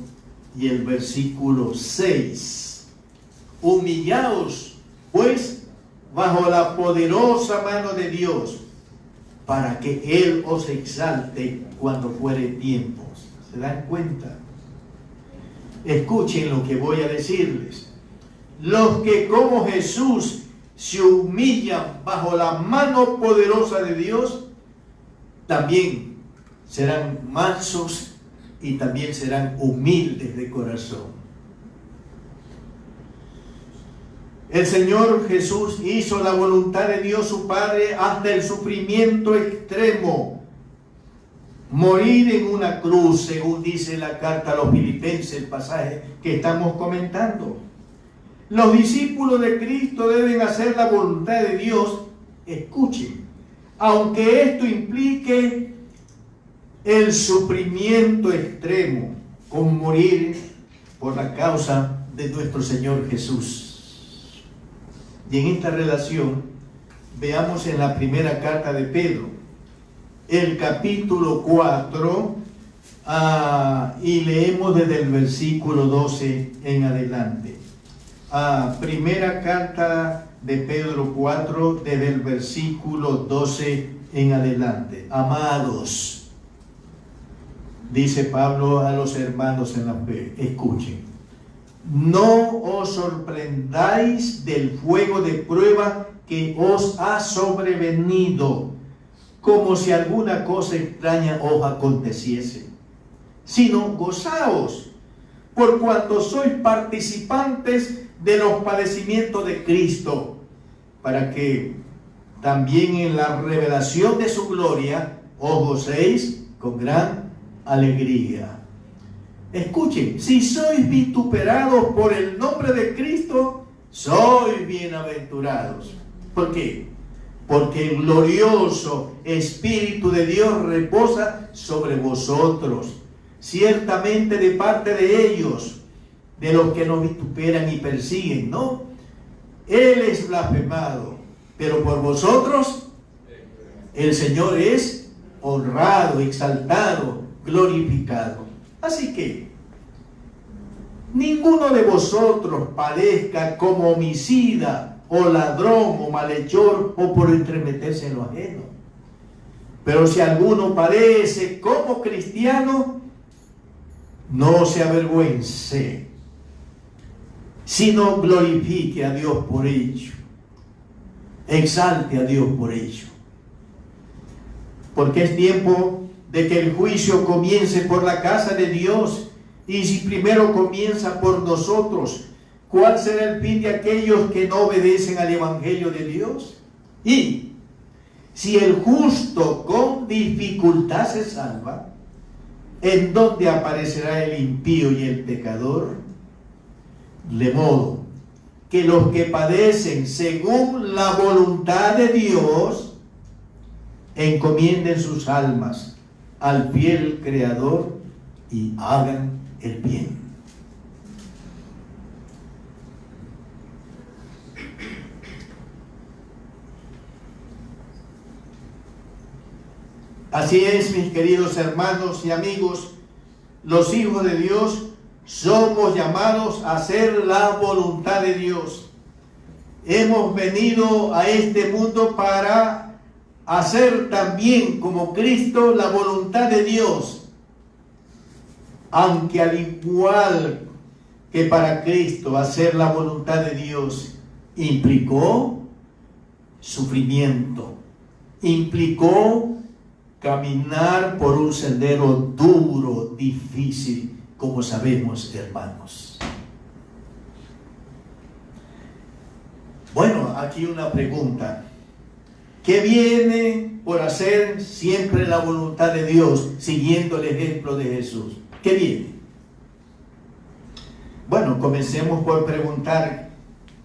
y el versículo 6. Humillaos, pues, bajo la poderosa mano de Dios, para que Él os exalte cuando fuere tiempo. ¿Se dan cuenta? Escuchen lo que voy a decirles. Los que como Jesús se humillan bajo la mano poderosa de Dios, también serán mansos y también serán humildes de corazón. El Señor Jesús hizo la voluntad de Dios su Padre hasta el sufrimiento extremo. Morir en una cruz, según dice la carta a los Filipenses, el pasaje que estamos comentando. Los discípulos de Cristo deben hacer la voluntad de Dios, escuchen, aunque esto implique el sufrimiento extremo, como morir por la causa de nuestro Señor Jesús. Y en esta relación, veamos en la primera carta de Pedro, el capítulo 4, y leemos desde el versículo 12 en adelante. Primera carta de Pedro 4, desde el versículo 12 en adelante. Amados, dice Pablo a los hermanos en la fe, escuchen. No os sorprendáis del fuego de prueba que os ha sobrevenido, como si alguna cosa extraña os aconteciese, sino gozaos, por cuanto sois participantes de los padecimientos de Cristo, para que también en la revelación de su gloria os gocéis con gran alegría. Escuchen, si sois vituperados por el nombre de Cristo, sois bienaventurados. ¿Por qué? Porque el glorioso Espíritu de Dios reposa sobre vosotros, ciertamente de parte de ellos, de los que nos vituperan y persiguen, ¿no? Él es blasfemado, pero por vosotros el Señor es honrado, exaltado, glorificado. Así que ninguno de vosotros padezca como homicida o ladrón o malhechor o por entremeterse en lo ajeno. Pero si alguno padece como cristiano, no se avergüence, sino glorifique a Dios por ello, exalte a Dios por ello. Porque es tiempo de que el juicio comience por la casa de Dios, y si primero comienza por nosotros, ¿cuál será el fin de aquellos que no obedecen al Evangelio de Dios? Y si el justo con dificultad se salva, ¿en dónde aparecerá el impío y el pecador? De modo que los que padecen según la voluntad de Dios encomienden sus almas al fiel Creador y hagan el bien. Así es, mis queridos hermanos y amigos, los hijos de Dios somos llamados a hacer la voluntad de Dios. Hemos venido a este mundo para hacer también como Cristo la voluntad de Dios, aunque al igual que para Cristo hacer la voluntad de Dios implicó sufrimiento, implicó caminar por un sendero duro, difícil, como sabemos, hermanos. Bueno, aquí una pregunta. ¿Qué viene por hacer siempre la voluntad de Dios, siguiendo el ejemplo de Jesús? ¿Qué viene? Bueno, comencemos por preguntar,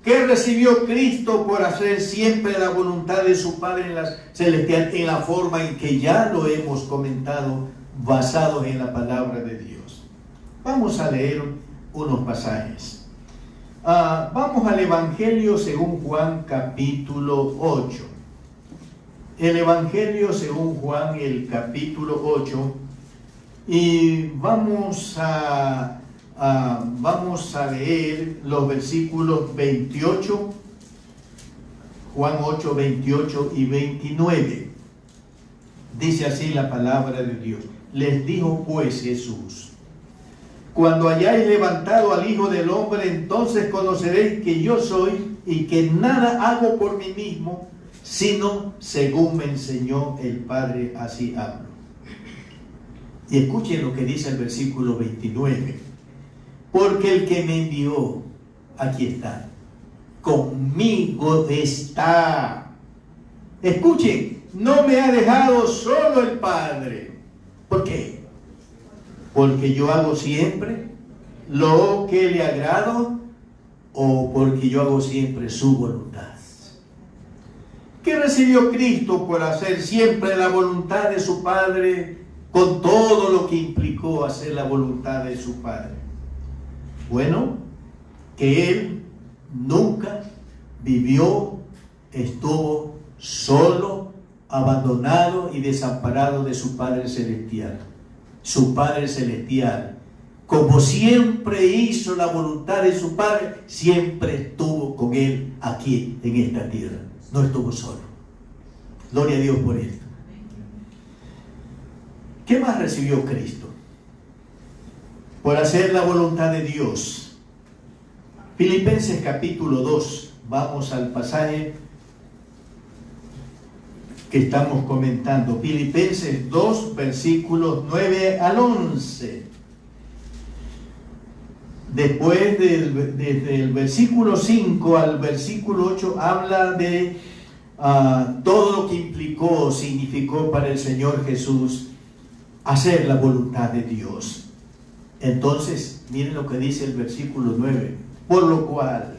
¿qué recibió Cristo por hacer siempre la voluntad de su Padre en la celestial, en la forma en que ya lo hemos comentado, basados en la palabra de Dios? Vamos a leer unos pasajes. Vamos al Evangelio según Juan capítulo 8. El Evangelio según Juan, el capítulo 8. Y vamos a leer los versículos 28, Juan 8, 28 y 29. Dice así la palabra de Dios. Les dijo pues Jesús: cuando hayáis levantado al Hijo del Hombre, entonces conoceréis que yo soy y que nada hago por mí mismo, sino según me enseñó el Padre, así hablo. Y escuchen lo que dice el versículo 29. Porque el que me envió, aquí está, conmigo está. Escuchen, no me ha dejado solo el Padre. ¿Por qué? Porque yo hago siempre lo que le agrado, o porque yo hago siempre su voluntad. ¿Qué recibió Cristo por hacer siempre la voluntad de su Padre, con todo lo que implicó hacer la voluntad de su Padre? Bueno, que Él nunca vivió, estuvo solo, abandonado y desamparado de su Padre Celestial. Su Padre Celestial, como siempre hizo la voluntad de su Padre, siempre estuvo con Él aquí en esta tierra. No estuvo solo. Gloria a Dios por esto. ¿Qué más recibió Cristo? Por hacer la voluntad de Dios. Filipenses capítulo 2. Vamos al pasaje que estamos comentando. Filipenses 2, versículos 9 al 11. Después desde el versículo 5 al versículo 8 habla de todo lo que significó para el Señor Jesús hacer la voluntad de Dios. Entonces, miren lo que dice el versículo 9. Por lo cual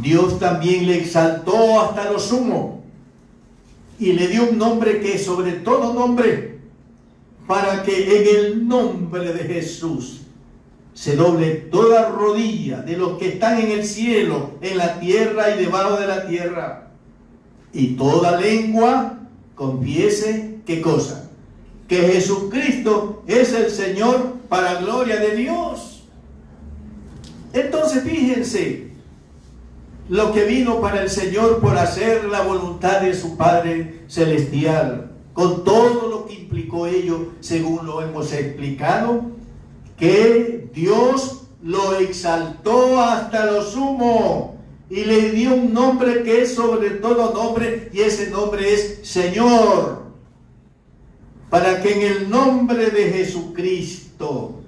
Dios también le exaltó hasta lo sumo y le dio un nombre que es sobre todo nombre, para que en el nombre de Jesús se doble toda rodilla de los que están en el cielo, en la tierra y debajo de la tierra, y toda lengua confiese, ¿qué cosa? Que Jesucristo es el Señor, para gloria de Dios. Entonces fíjense lo que vino para el Señor por hacer la voluntad de su Padre Celestial, con todo lo que implicó ello, según lo hemos explicado, que Dios lo exaltó hasta lo sumo y le dio un nombre que es sobre todo nombre, y ese nombre es Señor, para que en el nombre de Jesucristo,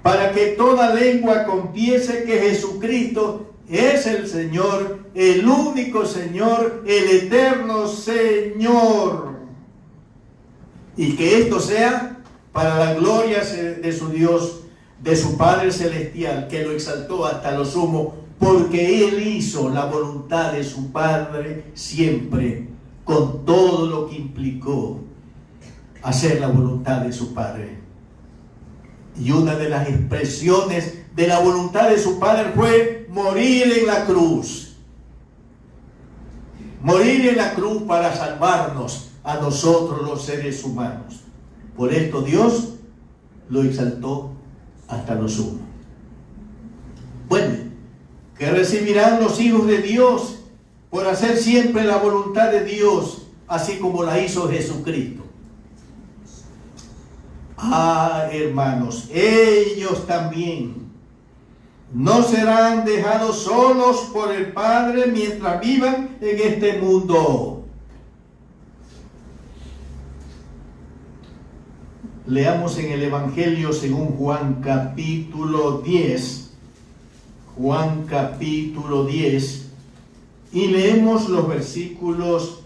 para que toda lengua confiese que Jesucristo es el Señor, el único Señor, el eterno Señor. Y que esto sea para la gloria de su Dios, de su Padre Celestial, que lo exaltó hasta lo sumo, porque Él hizo la voluntad de su Padre siempre, con todo lo que implicó hacer la voluntad de su Padre. Y una de las expresiones de la voluntad de su Padre fue morir en la cruz. Morir en la cruz para salvarnos a nosotros los seres humanos. Por esto Dios lo exaltó hasta lo sumo. Bueno, que recibirán los hijos de Dios por hacer siempre la voluntad de Dios, así como la hizo Jesucristo. Hermanos, ellos también no serán dejados solos por el Padre mientras vivan en este mundo. Leamos en el Evangelio según Juan capítulo 10. Juan capítulo 10. Y leemos los versículos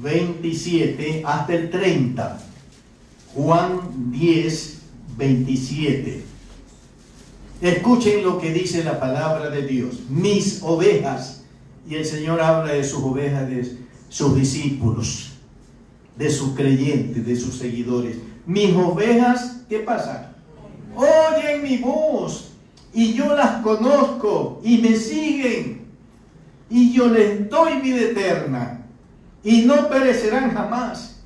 27 hasta el 30. Juan 10, 27. Escuchen lo que dice la palabra de Dios. Mis ovejas, y el Señor habla de sus ovejas, de sus discípulos, de sus creyentes, de sus seguidores. mis ovejas, ¿qué pasa? Oyen mi voz y yo las conozco y me siguen y yo les doy vida eterna y no perecerán jamás,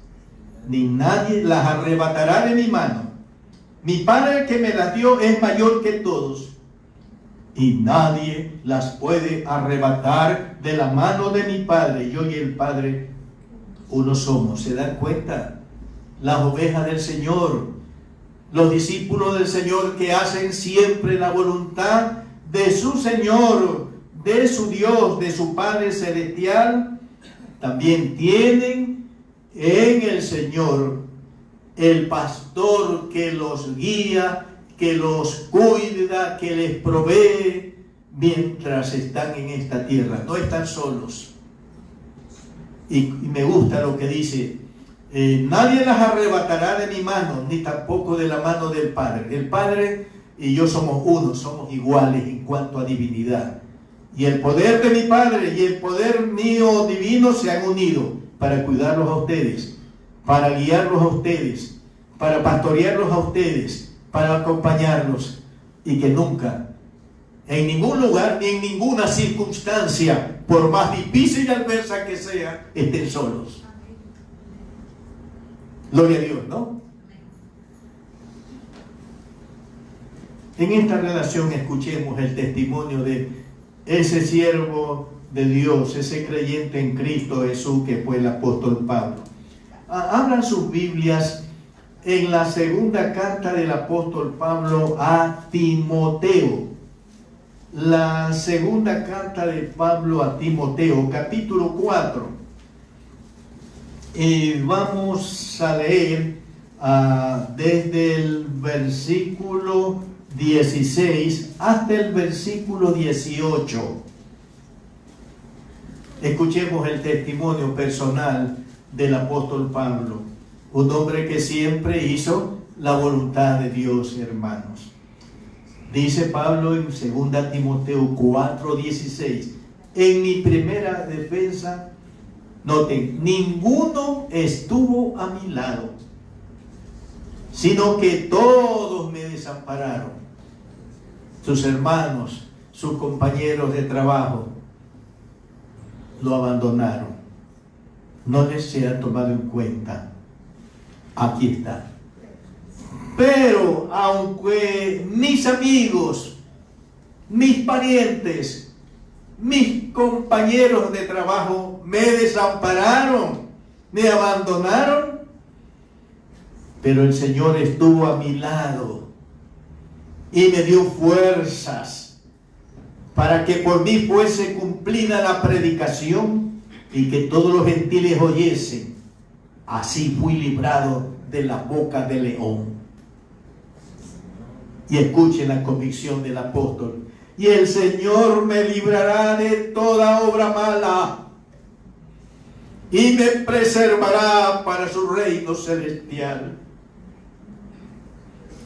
ni nadie las arrebatará de mi mano. Mi Padre que me las dio es mayor que todos y nadie las puede arrebatar de la mano de mi Padre. Yo y el Padre uno somos. ¿Se dan cuenta? Las ovejas del Señor, los discípulos del Señor que hacen siempre la voluntad de su Señor, de su Dios, de su Padre Celestial, también tienen en el Señor el pastor que los guía, que los cuida, que les provee mientras están en esta tierra. No están solos. Y me gusta lo que dice, nadie las arrebatará de mi mano, ni tampoco de la mano del Padre. El Padre y yo somos uno, somos iguales en cuanto a divinidad. Y el poder de mi Padre y el poder mío divino se han unido para cuidarlos a ustedes, para guiarlos a ustedes, para pastorearlos a ustedes, para acompañarlos, y que nunca, en ningún lugar ni en ninguna circunstancia, por más difícil y adversa que sea, estén solos. Gloria a Dios, ¿no? En esta relación escuchemos el testimonio de ese siervo de Dios, ese creyente en Cristo Jesús que fue el apóstol Pablo. Abran sus Biblias en la segunda carta del apóstol Pablo a Timoteo. La segunda carta de Pablo a Timoteo, capítulo 4. Vamos a leer desde el versículo 16 hasta el versículo 18. Escuchemos el testimonio personal del apóstol Pablo, un hombre que siempre hizo la voluntad de Dios, hermanos. Dice Pablo en 2 Timoteo 4:16, en mi primera defensa, noten, ninguno estuvo a mi lado, sino que todos me desampararon. Sus hermanos, sus compañeros de trabajo, lo abandonaron. No les se ha tomado en cuenta. Aquí está. Pero aunque mis amigos, mis parientes, mis compañeros de trabajo me desampararon, me abandonaron, pero el Señor estuvo a mi lado y me dio fuerzas para que por mí fuese cumplida la predicación y que todos los gentiles oyesen. Así fui librado de la boca del león. Y escuchen la convicción del apóstol. Y el Señor me librará de toda obra mala y me preservará para su reino celestial.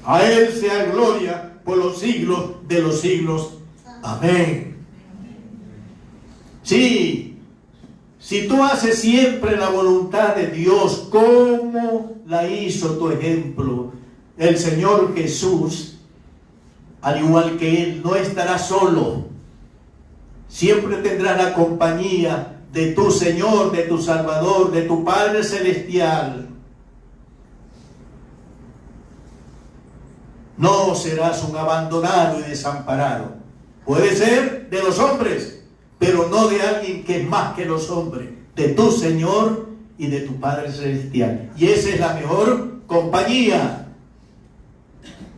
A Él sea gloria por los siglos de los siglos. Amén. Sí, si tú haces siempre la voluntad de Dios, como la hizo tu ejemplo, el Señor Jesús, al igual que Él, no estará solo. Siempre tendrás la compañía de tu Señor, de tu Salvador, de tu Padre Celestial. No serás un abandonado y desamparado. Puede ser de los hombres, pero no de alguien que es más que los hombres, de tu Señor y de tu Padre Celestial. Y esa es la mejor compañía,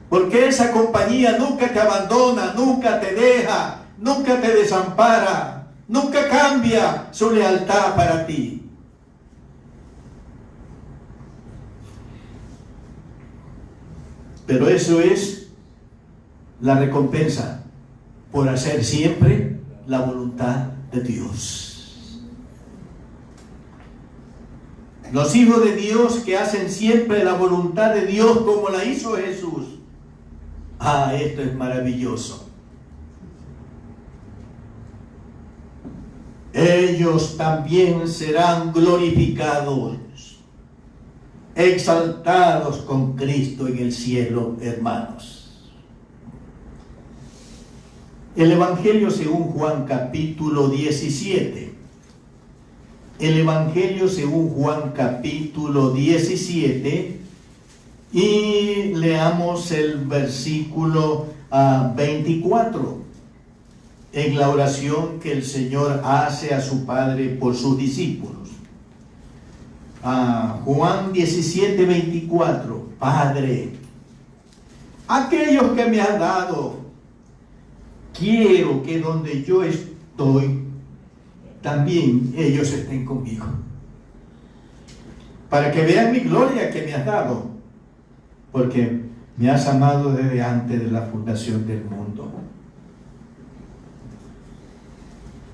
porque esa compañía nunca te abandona, nunca te deja, nunca te desampara, nunca cambia su lealtad para ti. Pero eso es la recompensa por hacer siempre la voluntad de Dios. Los hijos de Dios que hacen siempre la voluntad de Dios como la hizo Jesús. Esto es maravilloso. Ellos también serán glorificados. exaltados con Cristo en el cielo, hermanos. El Evangelio según Juan capítulo 17. El Evangelio según Juan capítulo 17 y leamos el versículo 24 en la oración que el Señor hace a su Padre por sus discípulos. Juan 17, 24. Padre, aquellos que me has dado, quiero que donde yo estoy, también ellos estén conmigo, para que vean mi gloria que me has dado, porque me has amado desde antes de la fundación del mundo.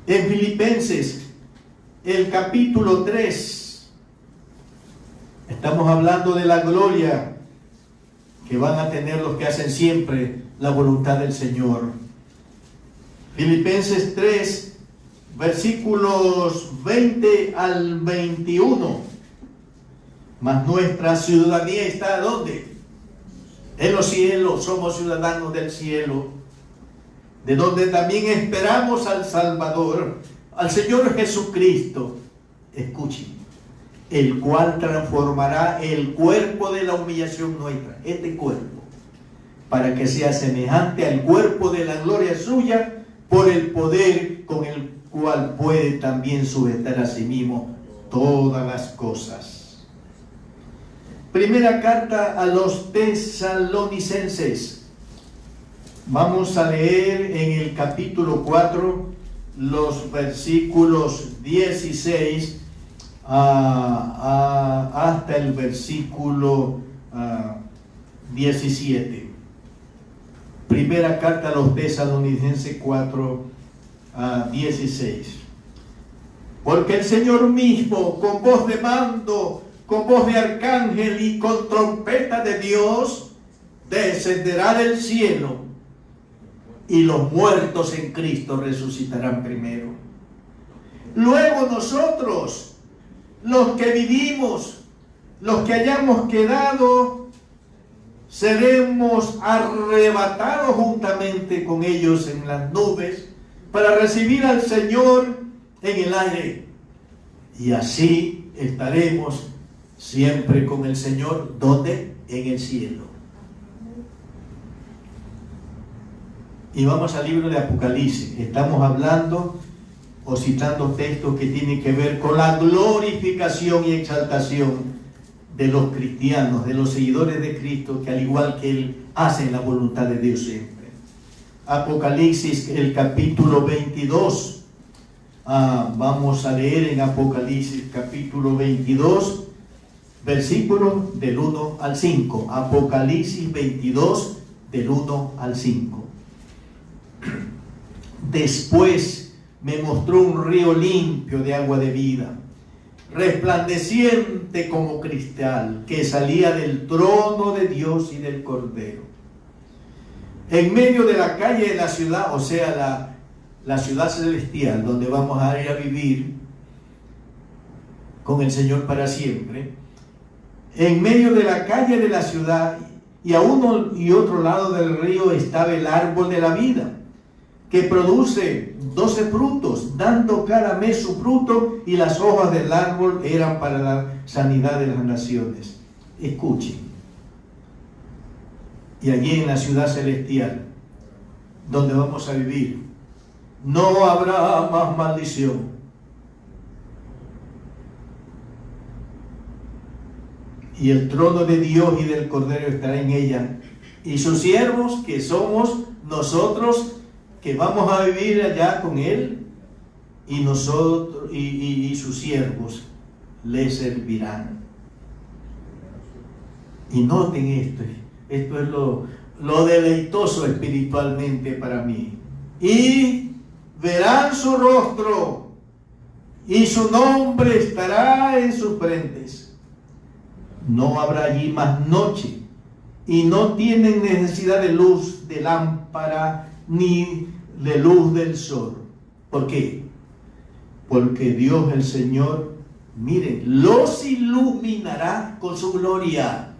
En Filipenses, el capítulo 3, estamos hablando de la gloria que van a tener los que hacen siempre la voluntad del Señor. Filipenses 3, versículos 20 al 21. Mas nuestra ciudadanía está ¿dónde? En los cielos. Somos ciudadanos del cielo, de donde también esperamos al Salvador, al Señor Jesucristo. Escuchen, el cual transformará el cuerpo de la humillación nuestra, este cuerpo, para que sea semejante al cuerpo de la gloria suya, por el poder con el cual puede también sujetar a sí mismo todas las cosas. Primera carta a los tesalonicenses. Vamos a leer en el capítulo 4 los versículos 16 hasta el versículo 17. Primera carta a los tesalonicenses 4, 16. Porque el Señor mismo, con voz de mando, con voz de arcángel y con trompeta de Dios, descenderá del cielo, y los muertos en Cristo resucitarán primero. Luego nosotros, los que vivimos, los que hayamos quedado, seremos arrebatados juntamente con ellos en las nubes para recibir al Señor en el aire. Y así estaremos siempre con el Señor. ¿Dónde? En el cielo. Y vamos al libro de Apocalipsis. Estamos hablando o citando textos que tienen que ver con la glorificación y exaltación de los cristianos, de los seguidores de Cristo, que al igual que Él, hacen la voluntad de Dios siempre. Apocalipsis, el capítulo 22. Vamos a leer en Apocalipsis, capítulo 22, versículos del 1 al 5. Apocalipsis 22, del 1 al 5. Después me mostró un río limpio de agua de vida, resplandeciente como cristal, que salía del trono de Dios y del Cordero. En medio de la calle de la ciudad, o sea, la ciudad celestial, donde vamos a ir a vivir con el Señor para siempre, en medio de la calle de la ciudad y a uno y otro lado del río estaba el árbol de la vida, que produce 12 frutos, dando cada mes su fruto, y las hojas del árbol eran para la sanidad de las naciones. Escuchen. Y allí en la ciudad celestial, donde vamos a vivir, no habrá más maldición. Y el trono de Dios y del Cordero estará en ella, y sus siervos, que somos nosotros, que vamos a vivir allá con Él, y nosotros y sus siervos le servirán. Y noten esto es lo deleitoso espiritualmente para mí. Y verán su rostro, y su nombre estará en sus frentes. No habrá allí más noche, y no tienen necesidad de luz de lámpara ni de luz del sol. ¿Por qué? Porque Dios el Señor miren, los iluminará con su gloria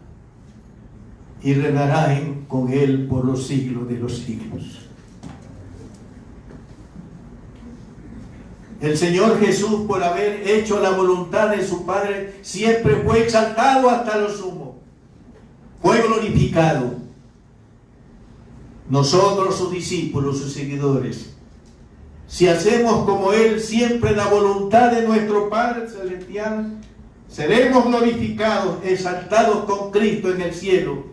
y reinarán con Él por los siglos de los siglos. El Señor Jesús, por haber hecho la voluntad de su Padre, siempre fue exaltado hasta lo sumo. Fue glorificado. Nosotros, sus discípulos, sus seguidores, si hacemos como Él siempre la voluntad de nuestro Padre Celestial, seremos glorificados, exaltados con Cristo en el cielo,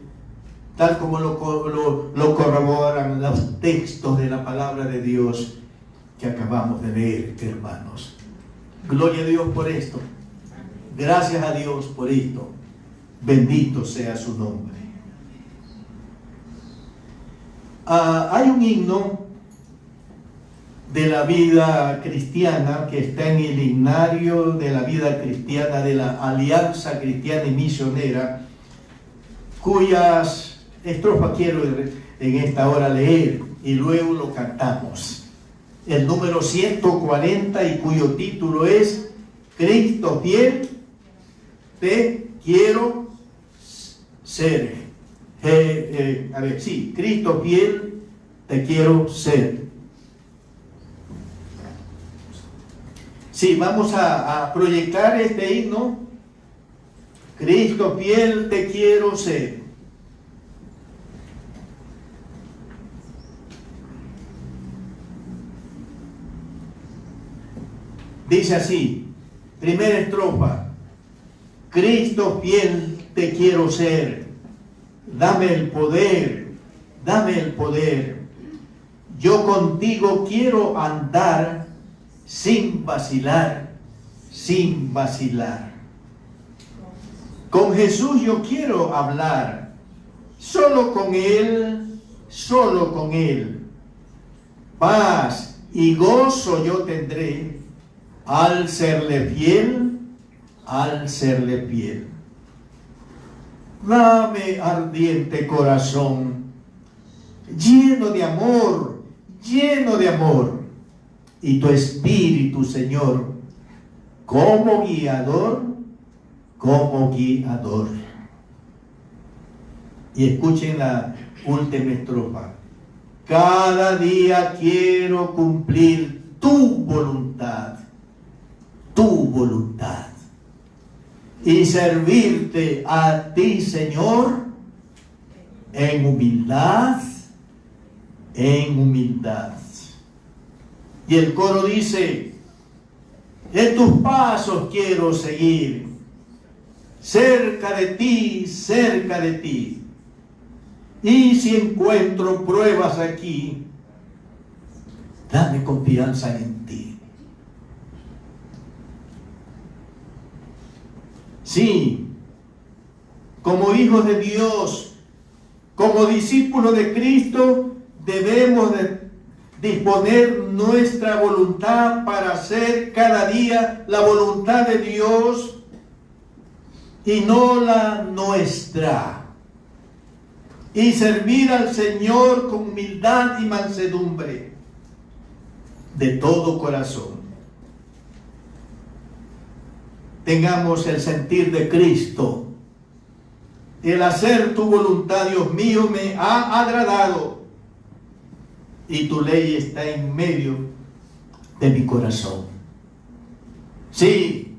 tal como lo corroboran los textos de la palabra de Dios que acabamos de leer, hermanos. Gloria a Dios por esto. Gracias a Dios por esto. Bendito sea su nombre. Hay un himno de la vida cristiana que está en el himnario de la vida cristiana de la Alianza Cristiana y Misionera, cuyas estrofas quiero en esta hora leer y luego lo cantamos. El número 140 y cuyo título es Cristo fiel, te quiero ser. Cristo fiel, te quiero ser. Sí, vamos a proyectar este himno. Cristo fiel, te quiero ser. Dice así, primera estrofa: Cristo fiel, te quiero ser. Dame el poder, dame el poder. Yo contigo quiero andar sin vacilar, sin vacilar. Con Jesús yo quiero hablar, solo con Él, solo con Él. Paz y gozo yo tendré al serle fiel, al serle fiel. Dame ardiente corazón, lleno de amor, lleno de amor, y tu espíritu, Señor, como guiador, como guiador. Y escuchen la última estrofa. Cada día quiero cumplir tu voluntad, y servirte a ti, Señor, en humildad, en humildad. Y el coro dice: en tus pasos quiero seguir, cerca de ti, cerca de ti. Y si encuentro pruebas aquí, dame confianza en ti. Sí, como hijos de Dios, como discípulos de Cristo, debemos de disponer nuestra voluntad para hacer cada día la voluntad de Dios y no la nuestra. Y servir al Señor con humildad y mansedumbre de todo corazón. Tengamos el sentir de Cristo. El hacer tu voluntad, Dios mío, me ha agradado, y tu ley está en medio de mi corazón. Sí,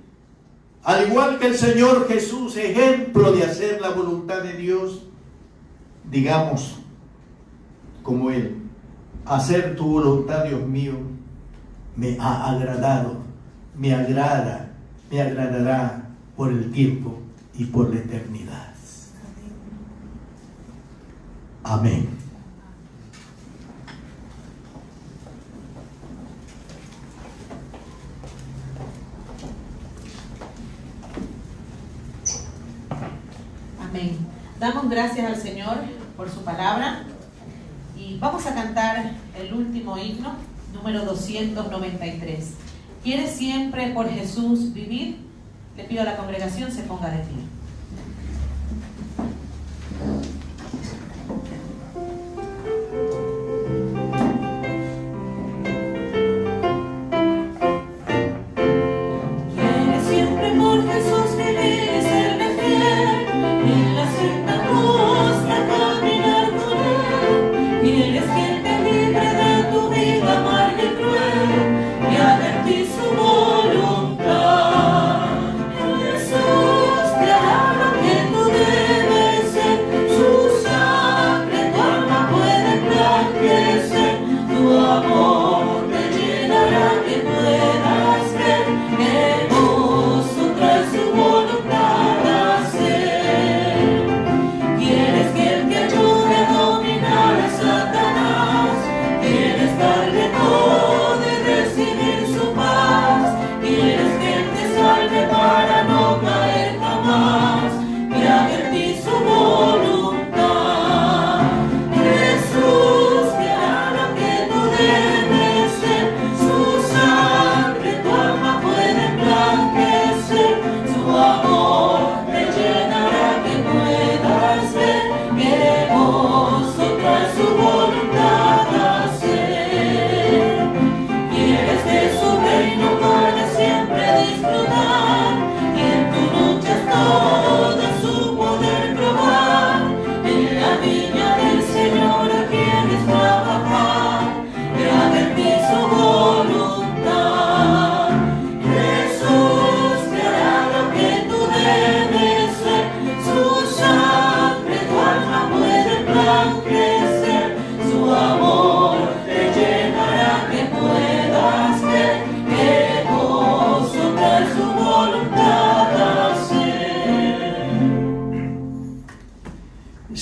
al igual que el Señor Jesús, ejemplo de hacer la voluntad de Dios, digamos como Él: hacer tu voluntad, Dios mío, me ha agradado, me agrada, me agradará por el tiempo y por la eternidad. Amén. Amén. Damos gracias al Señor por su palabra y vamos a cantar el último himno, número 293. ¿Quieres siempre por Jesús vivir? Le pido a la congregación se ponga de pie. ¿Quieres siempre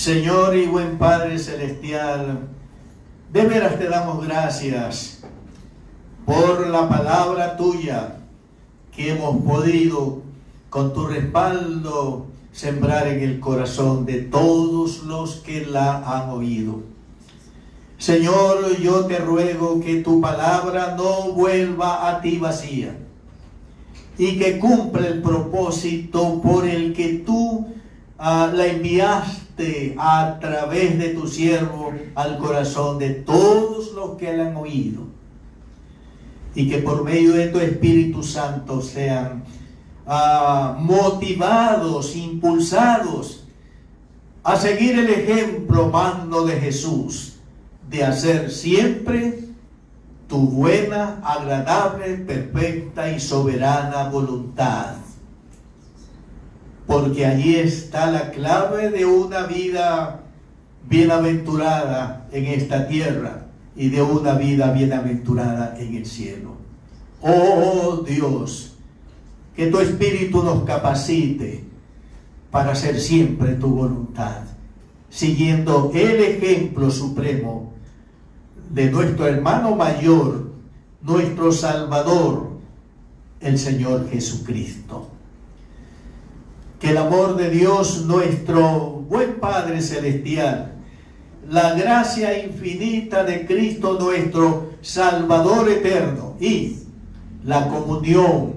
Señor y buen Padre Celestial, de veras te damos gracias por la palabra tuya que hemos podido, con tu respaldo, sembrar en el corazón de todos los que la han oído. Señor, yo te ruego que tu palabra no vuelva a ti vacía y que cumpla el propósito por el que tú la enviaste a través de tu siervo al corazón de todos los que la han oído, y que por medio de tu Espíritu Santo sean motivados, impulsados a seguir el ejemplo magno de Jesús, de hacer siempre tu buena, agradable, perfecta y soberana voluntad. Porque allí está la clave de una vida bienaventurada en esta tierra y de una vida bienaventurada en el cielo. Oh Dios, que tu Espíritu nos capacite para hacer siempre tu voluntad, siguiendo el ejemplo supremo de nuestro hermano mayor, nuestro Salvador, el Señor Jesucristo. Que el amor de Dios, nuestro buen Padre Celestial, la gracia infinita de Cristo, nuestro Salvador eterno, y la comunión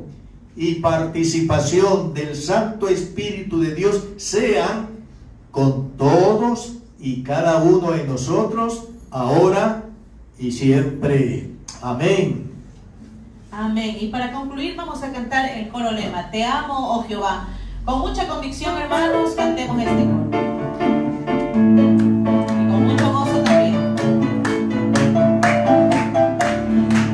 y participación del Santo Espíritu de Dios sean con todos y cada uno de nosotros, ahora y siempre. Amén. Amén. Y para concluir vamos a cantar el coro lema: Te amo, oh Jehová. Con mucha convicción, hermanos, cantemos este coro. Y con mucho gozo también.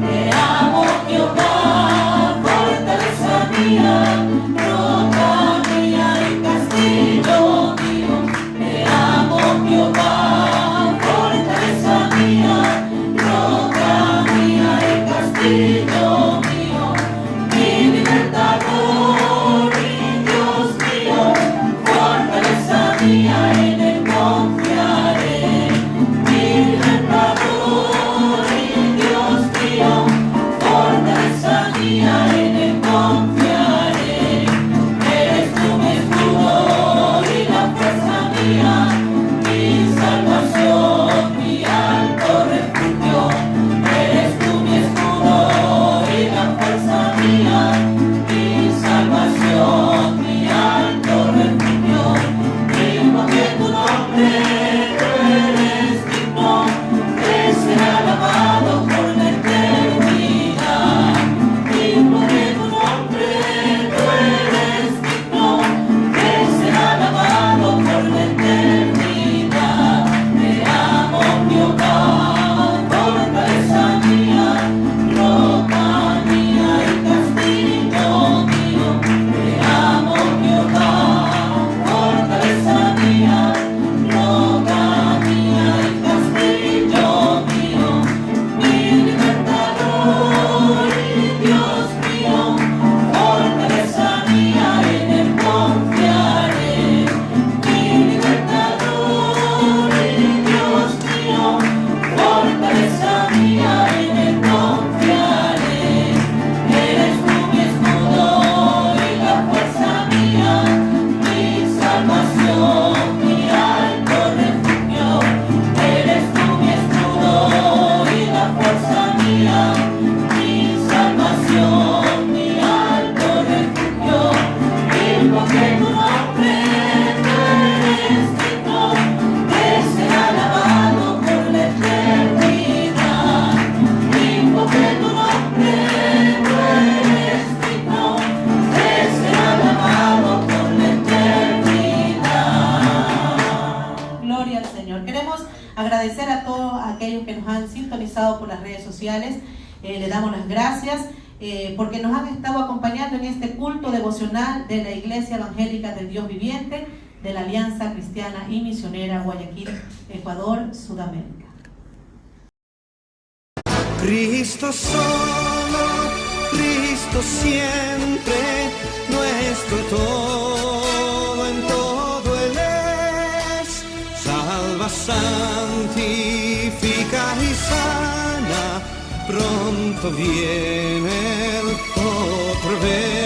Te amo, Jehová, fortaleza mía, roca mía y castillo mío. Te amo, Jehová, fortaleza mía, roca mía y castillo mío. Mi libertador, fortaleza mía, en él confiaré. Mi libertador y Dios mío, fortaleza mía, en él confiaré. Eres tú mi escudo y la fuerza mía, mi salvación, mi alto refugio. Eres tú mi escudo y la fuerza mía, mi salvación, mi alto refugio. Que tu nombre tú eres digno de ser alabado por la eternidad. Digno que tu nombre tú eres digno de ser alabado por la eternidad. Te amo, Jehová, fortaleza mía, roca mía y castillo mío. Te amo, Jehová, fortaleza mía, roca mía y castillo mío. Mi libertador y Dios mío, fortaleza mía, en él confiaré. Mi libertador y Dios mío, fortaleza mía, en él confiaré. Eres tú mi escudo y la fuerza mía, mi salvación, mi alto refugio. Eres tú mi escudo y la fuerza mía, mi salvación, mi alto refugio. Digo que tu nombre tú eres digno de ser alabado por la eternidad. Digo que tu nombre tú eres digno de ser alabado por la eternidad. Gloria al Señor. Queremos agradecer a todos aquellos que nos han sintonizado por las redes sociales. Le damos las gracias porque nos han estado acompañando en este culto devocional de la Iglesia Evangélica del Dios Viviente de la Alianza Cristiana y Misionera Guayaquil, Ecuador, Sudamérica. Cristo solo, Cristo siempre, nuestro todo en todo Él es. santifica y sana, pronto viene el otra vez.